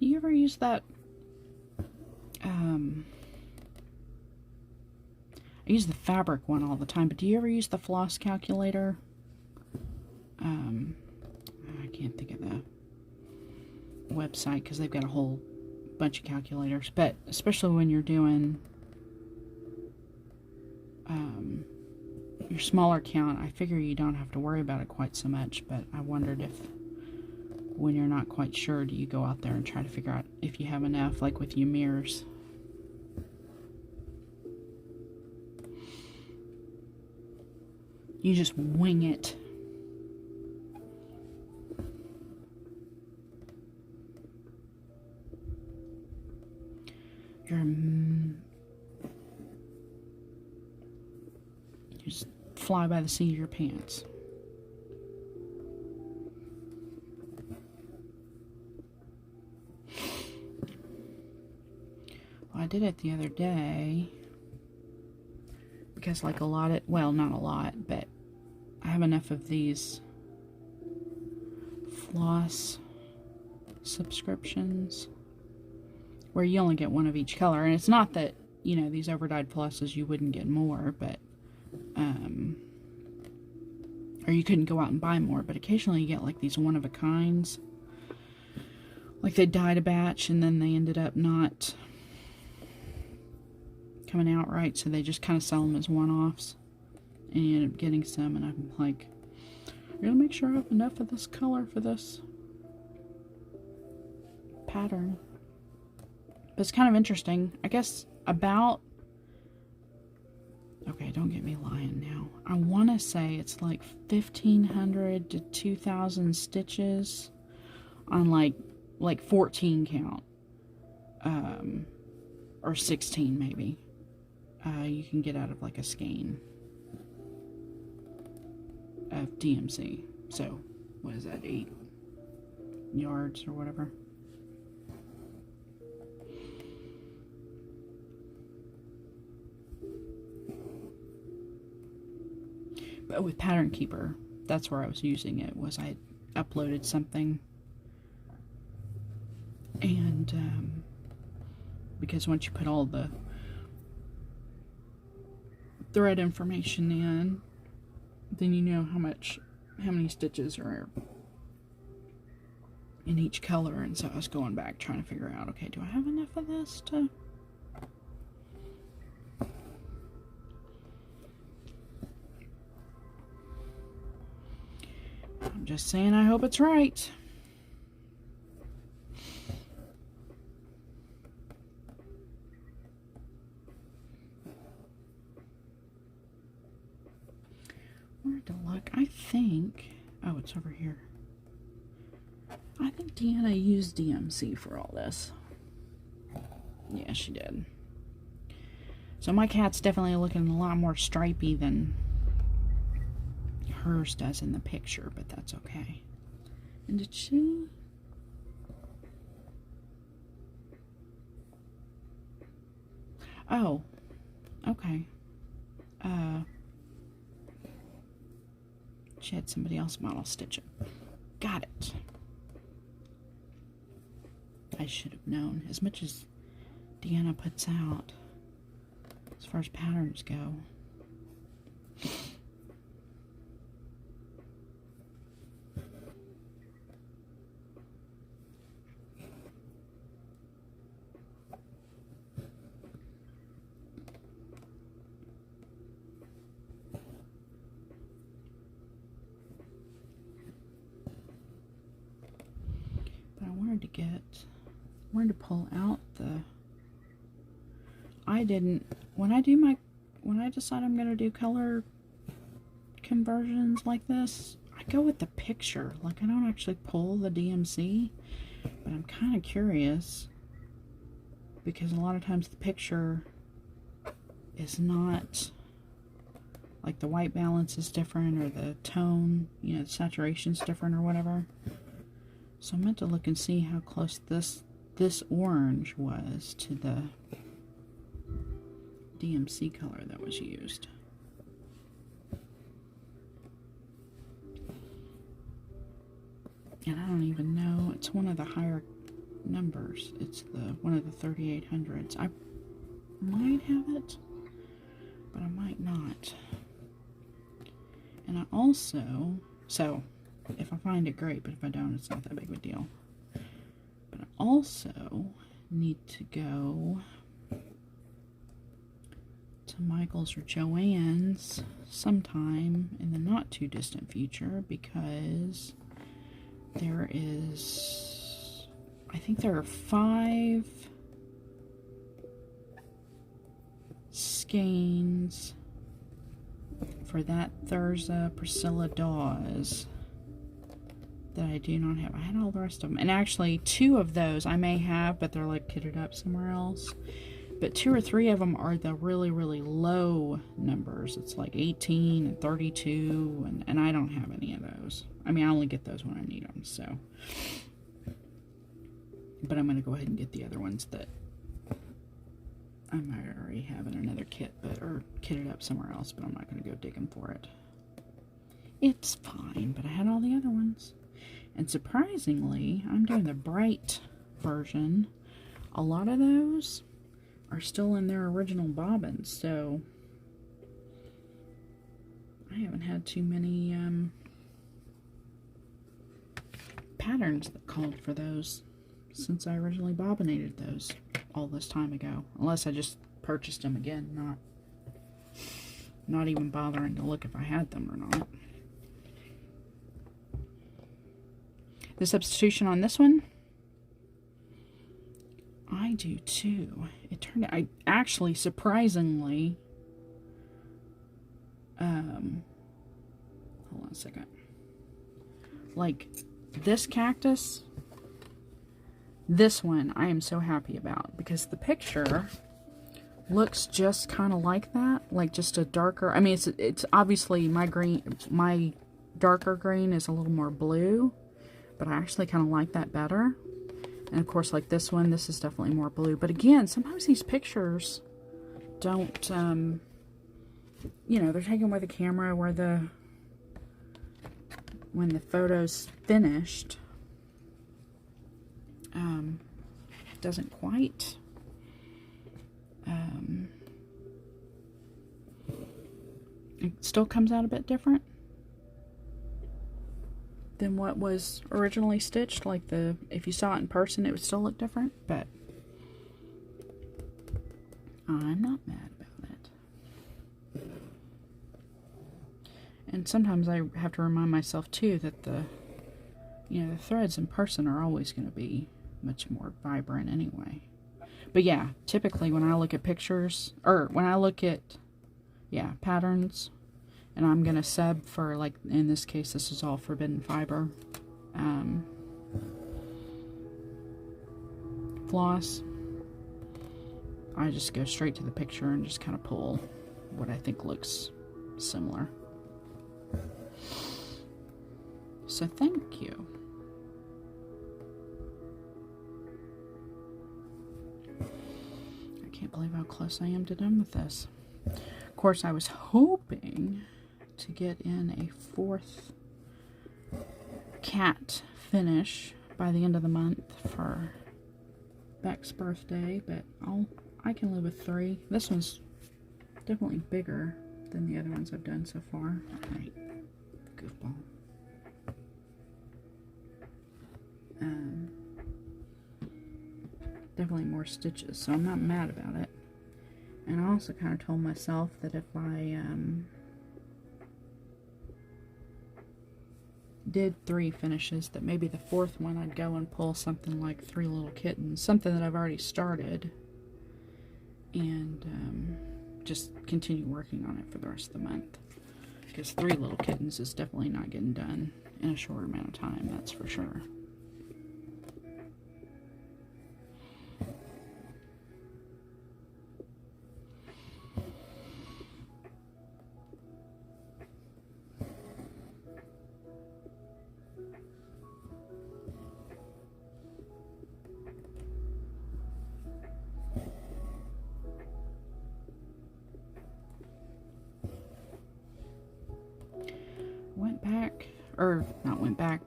Do you ever use that, I use the fabric one all the time, but do you ever use the floss calculator? I can't think of the website because they've got a whole bunch of calculators, but especially when you're doing your smaller count, I figure you don't have to worry about it quite so much, but I wondered if when you're not quite sure, do you go out there and try to figure out if you have enough, like with your mirrors? You just wing it. You just fly by the seat of your pants. Well, I did it the other day because like a lot of, well, not a lot, but I have enough of these floss subscriptions where you only get one of each color. And it's not that, you know, these overdyed flosses you wouldn't get more, but or you couldn't go out and buy more, but occasionally you get like these one-of-a-kinds. Like they dyed a batch and then they ended up not coming out right, so they just kind of sell them as one-offs. And you end up getting some, and I'm like, I'm gonna make sure I have enough of this color for this pattern. But it's kind of interesting. I guess about, okay, don't get me lying now. I want to say it's like 1,500 to 2,000 stitches on like 14 count. Or 16 maybe. You can get out of like a skein of DMC. So, what is that, 8 yards or whatever? But with Pattern Keeper, that's where I was using it, was I uploaded something. And, because once you put all the thread information in, then you know how many stitches are in each color. And so I was going back trying to figure out, okay, do I have enough of this to... I'm just saying, I hope it's right. Where to look? I think... Oh, it's over here. I think Deanna used DMC for all this. Yeah, she did. So my cat's definitely looking a lot more stripy than hers does in the picture, but that's okay. And did she... Oh, okay. She had somebody else model stitch it. Got it. I should have known. As much as Deanna puts out, as far as patterns go. But I wanted to pull out the... I didn't... When I decide I'm going to do color conversions like this, I go with the picture. Like, I don't actually pull the DMC, but I'm kind of curious because a lot of times the picture is not, like, the white balance is different, or the tone, you know, the saturation's different or whatever. So I meant to look and see how close this orange was to the DMC color that was used. And I don't even know, it's one of the higher numbers. It's one of the 3800s. I might have it, but I might not. And I also, so if I find it, great, but if I don't, it's not that big of a deal. But I also need to go to Michael's or Joann's sometime in the not too distant future, because there is, I think there are 5 skeins for that Thurza Priscilla Dawes that I do not have. I had all the rest of them. And actually, 2 of those I may have, but they're like kitted up somewhere else. But 2 or 3 of them are the really, really low numbers. It's like 18 and 32, and I don't have any of those. I mean, I only get those when I need them, so. But I'm going to go ahead and get the other ones that I might already have in another kit, or kitted up somewhere else, but I'm not going to go digging for it. It's fine, but I had all the other ones. And surprisingly, I'm doing the bright version. A lot of those are still in their original bobbins, so I haven't had too many patterns that called for those since I originally bobbinated those all this time ago. Unless I just purchased them again, not even bothering to look if I had them or not. The substitution on this one, I do too. It turned out, I actually surprisingly, hold on a second. Like this cactus, this one I am so happy about because the picture looks just kind of like that, like just a darker. I mean, it's obviously my darker green is a little more blue, but I actually kind of like that better. And of course, like this one, this is definitely more blue. But again, sometimes these pictures don't, you know, they're taken with a camera where when the photo's finished, doesn't quite, it still comes out a bit different than what was originally stitched. Like if you saw it in person, it would still look different, but I'm not mad about it. And sometimes I have to remind myself too that the threads in person are always going to be much more vibrant anyway. But yeah, typically when I look at pictures, or when I look at patterns, and I'm going to sub for, like, in this case, this is all Forbidden Fiber floss. I just go straight to the picture and just kind of pull what I think looks similar. So thank you. I can't believe how close I am to done with this. Of course, I was hoping to get in a 4th cat finish by the end of the month for Beck's birthday, but I can live with 3. This one's definitely bigger than the other ones I've done so far. Right, goofball. Definitely more stitches, so I'm not mad about it. And I also kind of told myself that if I did 3 finishes, that maybe the 4th one I'd go and pull something like 3 Little Kittens, something that I've already started, and just continue working on it for the rest of the month. Because 3 Little Kittens is definitely not getting done in a short amount of time, that's for sure.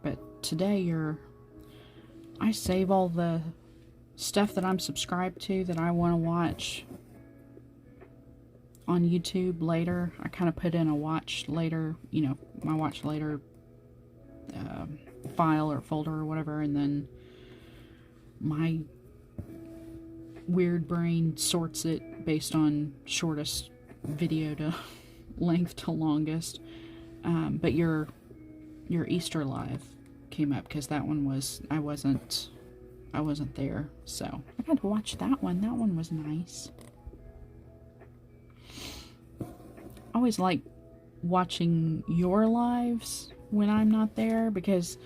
But today I save all the stuff that I'm subscribed to that I want to watch on YouTube later. I kind of put in a watch later, my watch later file or folder or whatever, and then my weird brain sorts it based on shortest video to length to longest. But your Easter Live came up because that one was, I wasn't there, so I got to watch that one. That one was nice. I always like watching your lives when I'm not there, because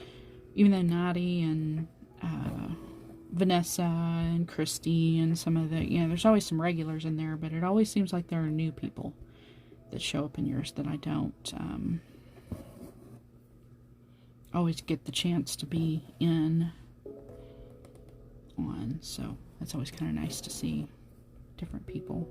even though Natty and Vanessa and Christy and some of the, there's always some regulars in there, but it always seems like there are new people that show up in yours that I don't always get the chance to be in on. So that's always kind of nice to see different people.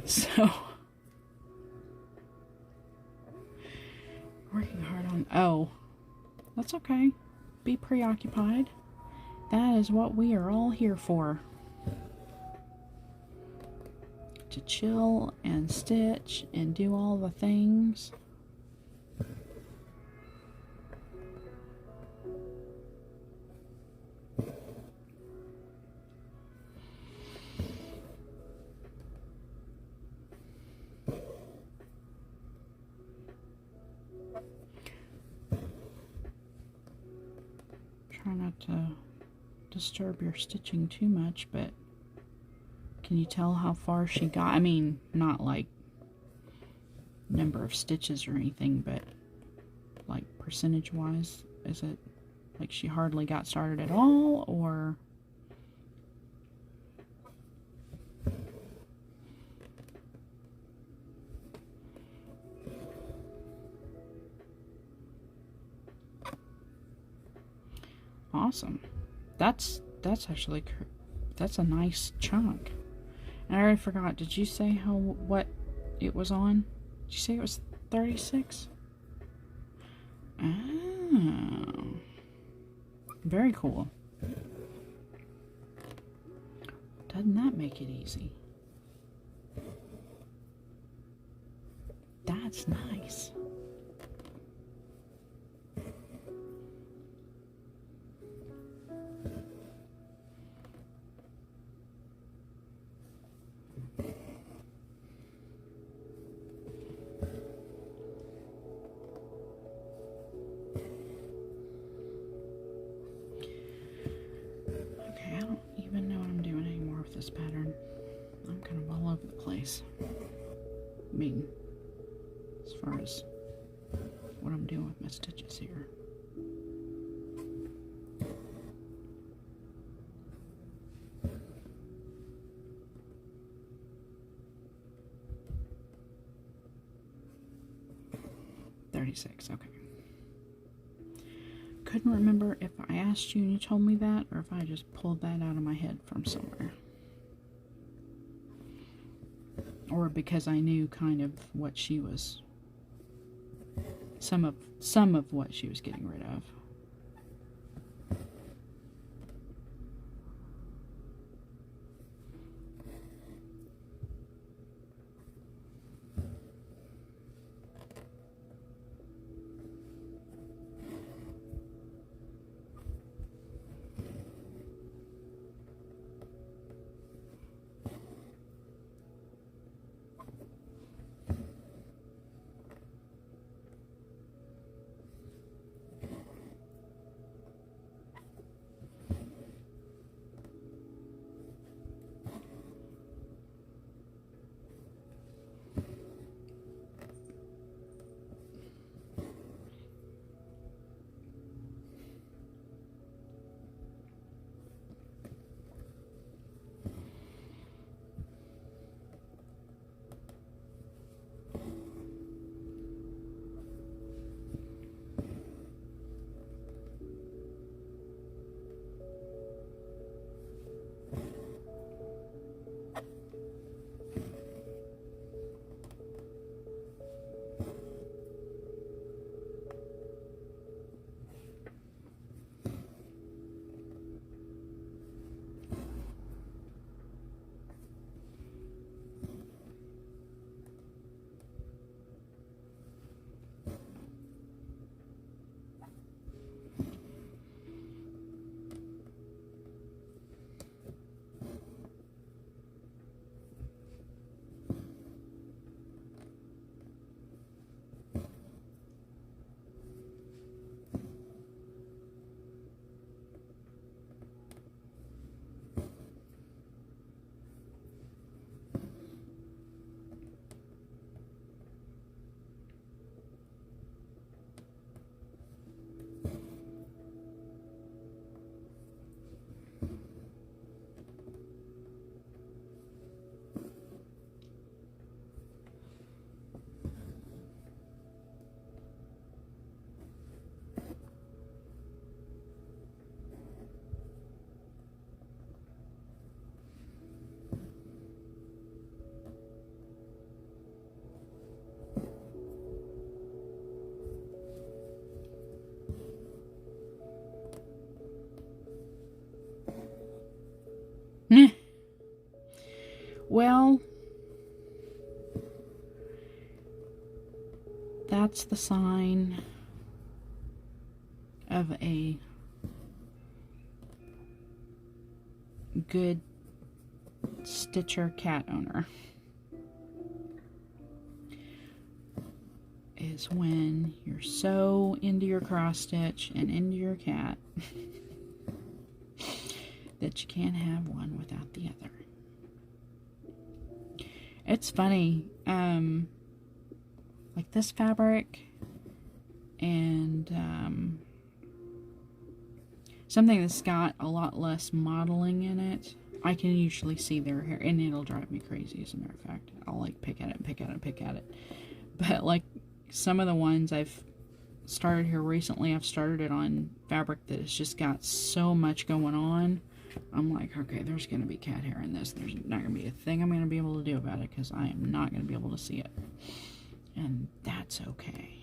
So, working hard on, oh, that's okay. Be preoccupied. That is what we are all here for. To chill and stitch and do all the things. Try not to disturb your stitching too much, but can you tell how far she got? I mean, not like number of stitches or anything, but like percentage wise, is it like she hardly got started at all, or? Awesome. That's actually, that's a nice chunk. And I already forgot, did you say what it was on? Did you say it was 36? Oh. Very cool. Doesn't that make it easy? That's nice. This pattern. I'm kind of all over the place. I mean, as far as what I'm doing with my stitches here. $36, okay. Couldn't remember if I asked you and you told me that, or if I just pulled that out of my head from somewhere. Or because I knew kind of what she was, some of what she was getting rid of. Well, that's the sign of a good Stitcher cat owner. Is when you're so into your cross stitch and into your cat that you can't have one without the other. It's funny, like this fabric and something that's got a lot less modeling in it, I can usually see their hair, and it'll drive me crazy. As a matter of fact, I'll like pick at it and pick at it and pick at it. But like some of the ones I've started here recently, I've started it on fabric that has just got so much going on. I'm like, okay, there's going to be cat hair in this. There's not going to be a thing I'm going to be able to do about it because I am not going to be able to see it. And that's okay.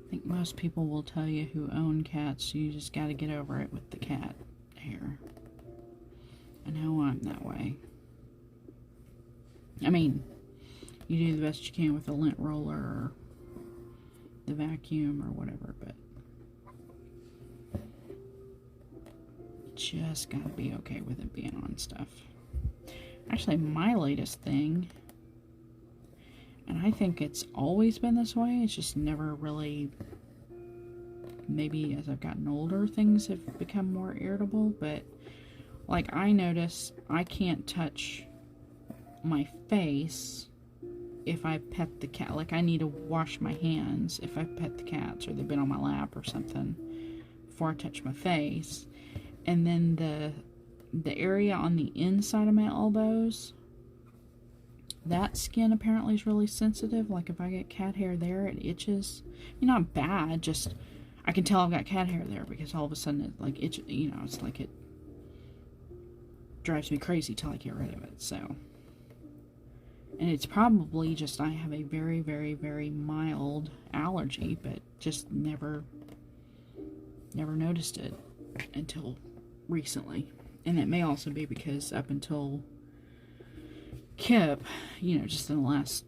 I think most people will tell you who own cats, you just got to get over it with the cat hair. I know I'm that way. I mean, you do the best you can with the lint roller or the vacuum or whatever, but just gotta be okay with it being on stuff. Actually, my latest thing, and I think it's always been this way, it's just never really, maybe as I've gotten older, things have become more irritable, but like I notice I can't touch my face if I pet the cat. Like I need to wash my hands if I pet the cats or they've been on my lap or something before I touch my face. And then the area on the inside of my elbows, that skin apparently is really sensitive. Like if I get cat hair there, it itches. Not bad, just I can tell I've got cat hair there because all of a sudden it like itches, it's like it drives me crazy till I get rid of it. So, and it's probably just I have a very, very, very mild allergy, but just never noticed it until recently. And it may also be because up until Kip, just in the last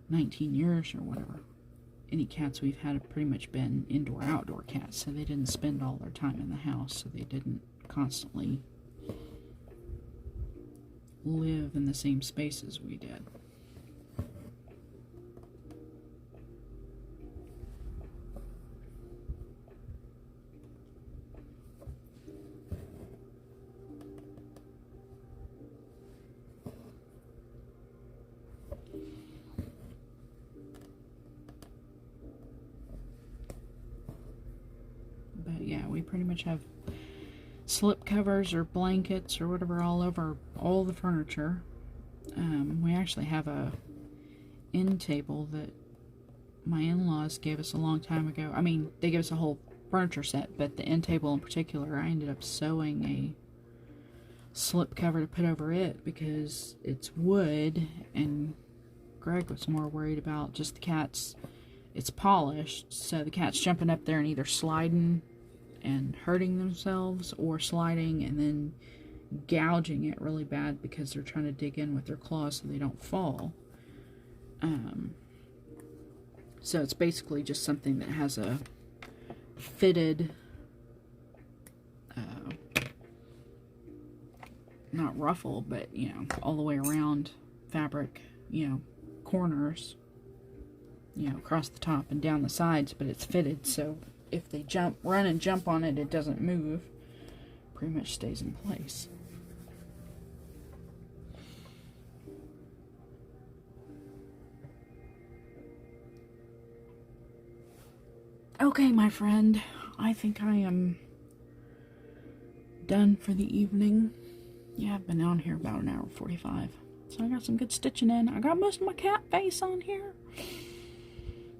19 years or whatever, any cats we've had have pretty much been indoor outdoor cats, so they didn't spend all their time in the house, so they didn't constantly live in the same spaces we did. But yeah, we pretty much have slip covers or blankets or whatever all over all the furniture. We actually have a end table that my in-laws gave us a long time ago. I mean, they gave us a whole furniture set, but the end table in particular, I ended up sewing a slip cover to put over it because it's wood, and Greg was more worried about just the cats. It's polished, so the cat's jumping up there and either sliding and hurting themselves or sliding and then gouging it really bad because they're trying to dig in with their claws so they don't fall. So it's basically just something that has a fitted, not ruffle, but all the way around fabric, corners, across the top and down the sides, but it's fitted, so if they run and jump on it, it doesn't move. Pretty much stays in place. Okay, my friend, I think I am done for the evening. Yeah, I've been on here about an hour 45. So I got some good stitching in. I got most of my cat face on here.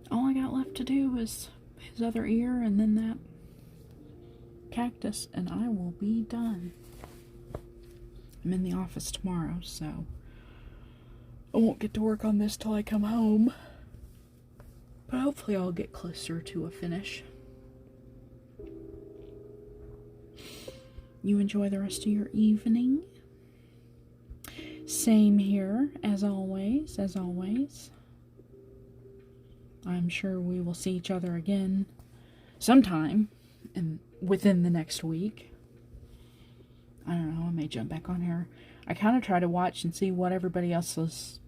All I got left to do is his other ear and then that cactus, and I will be done. I'm in the office tomorrow, so I won't get to work on this till I come home. But hopefully I'll get closer to a finish. You enjoy the rest of your evening. Same here, as always, I'm sure we will see each other again sometime within the next week. I don't know, I may jump back on here. I kind of try to watch and see what everybody else's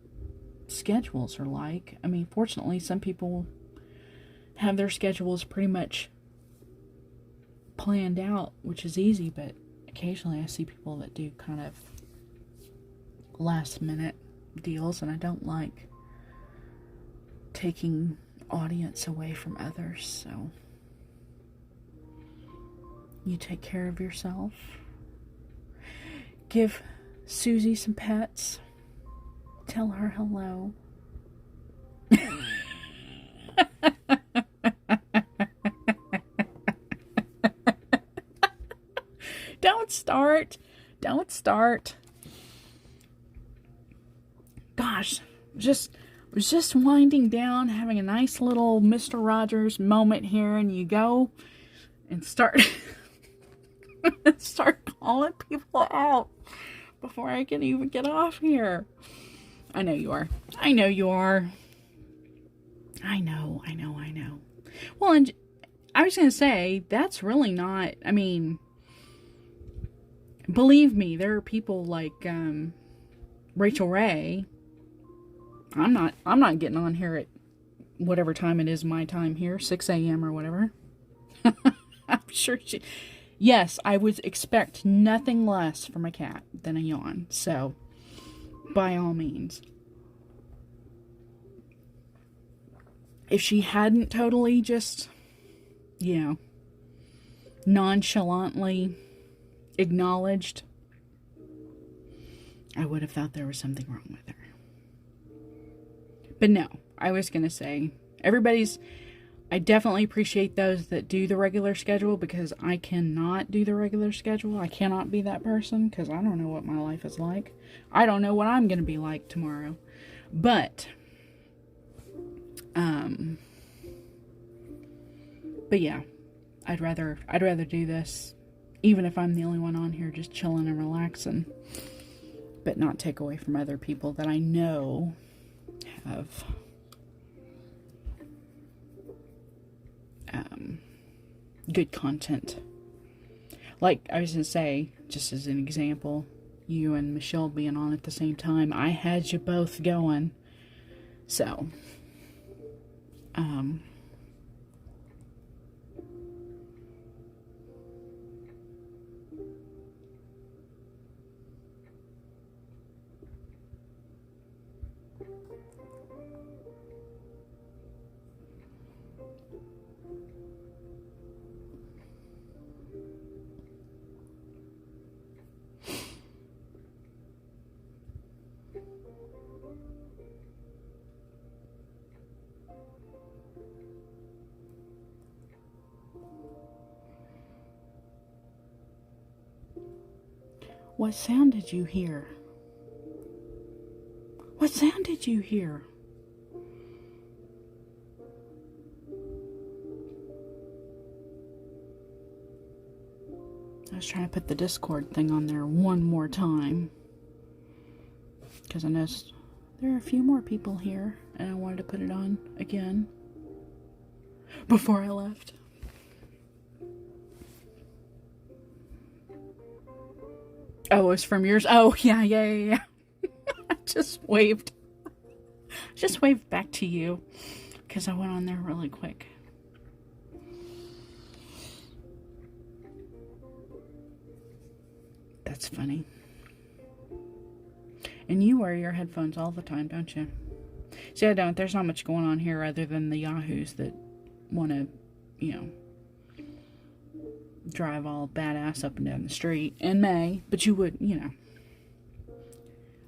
schedules are like. I mean, fortunately, some people have their schedules pretty much planned out, which is easy, but occasionally I see people that do kind of last minute deals, and I don't like taking audience away from others. So you take care of yourself. Give Susie some pets. Tell her hello. Don't start. Gosh, was just winding down, having a nice little Mr. Rogers moment here, and you go and start calling people out before I can even get off here. I know you are. I know. Well, and I was going to say, that's really not, I mean, believe me, there are people like Rachel Ray. I'm not getting on here at whatever time it is my time here, 6 a.m. or whatever. I'm sure yes, I would expect nothing less from a cat than a yawn. So, by all means. If she hadn't totally just, nonchalantly acknowledged, I would have thought there was something wrong with her. But no, I was going to say, I definitely appreciate those that do the regular schedule, because I cannot do the regular schedule. I cannot be that person, because I don't know what my life is like. I don't know what I'm going to be like tomorrow. But yeah, I'd rather do this, even if I'm the only one on here just chilling and relaxing, but not take away from other people that I know have good content. Like I was going to say, just as an example, you and Michelle being on at the same time, I had you both going. So, what sound did you hear? What sound did you hear? I was trying to put the Discord thing on there one more time, because I noticed there are a few more people here, and I wanted to put it on again before I left. Oh, it's from yours? Oh, yeah. I just waved back to you, because I went on there really quick. That's funny. And you wear your headphones all the time, don't you? See, I don't. There's not much going on here other than the yahoos that want to, drive all badass up and down the street in May. But you would,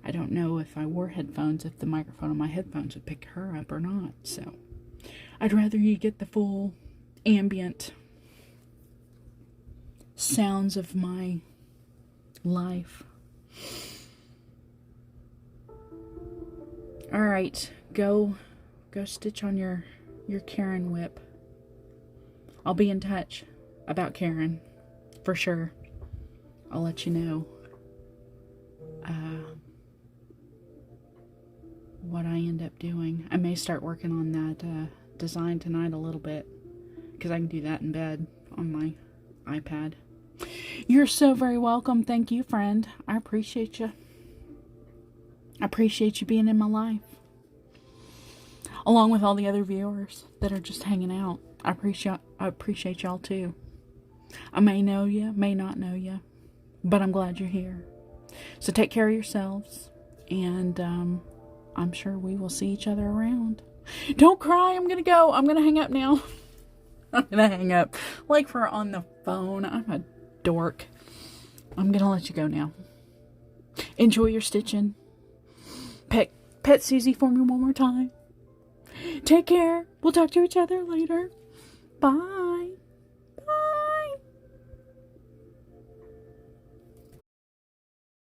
I don't know if I wore headphones, if the microphone on my headphones would pick her up or not. So I'd rather you get the full ambient sounds of my life. All right, go stitch on your Karen whip. I'll be in touch about Karen, for sure. I'll let you know what I end up doing. I may start working on that design tonight a little bit, because I can do that in bed on my iPad. You're so very welcome. Thank you, friend. I appreciate you. I appreciate you being in my life, along with all the other viewers that are just hanging out. I appreciate y'all too. I may know you, may not know you, but I'm glad you're here. So take care of yourselves, and I'm sure we will see each other around. Don't cry. I'm gonna go. I'm gonna hang up now. I'm gonna hang up like for on the phone. I'm a dork. I'm gonna let you go now. Enjoy your stitching. Pet Susie for me one more time. Take care. We'll talk to each other later. Bye.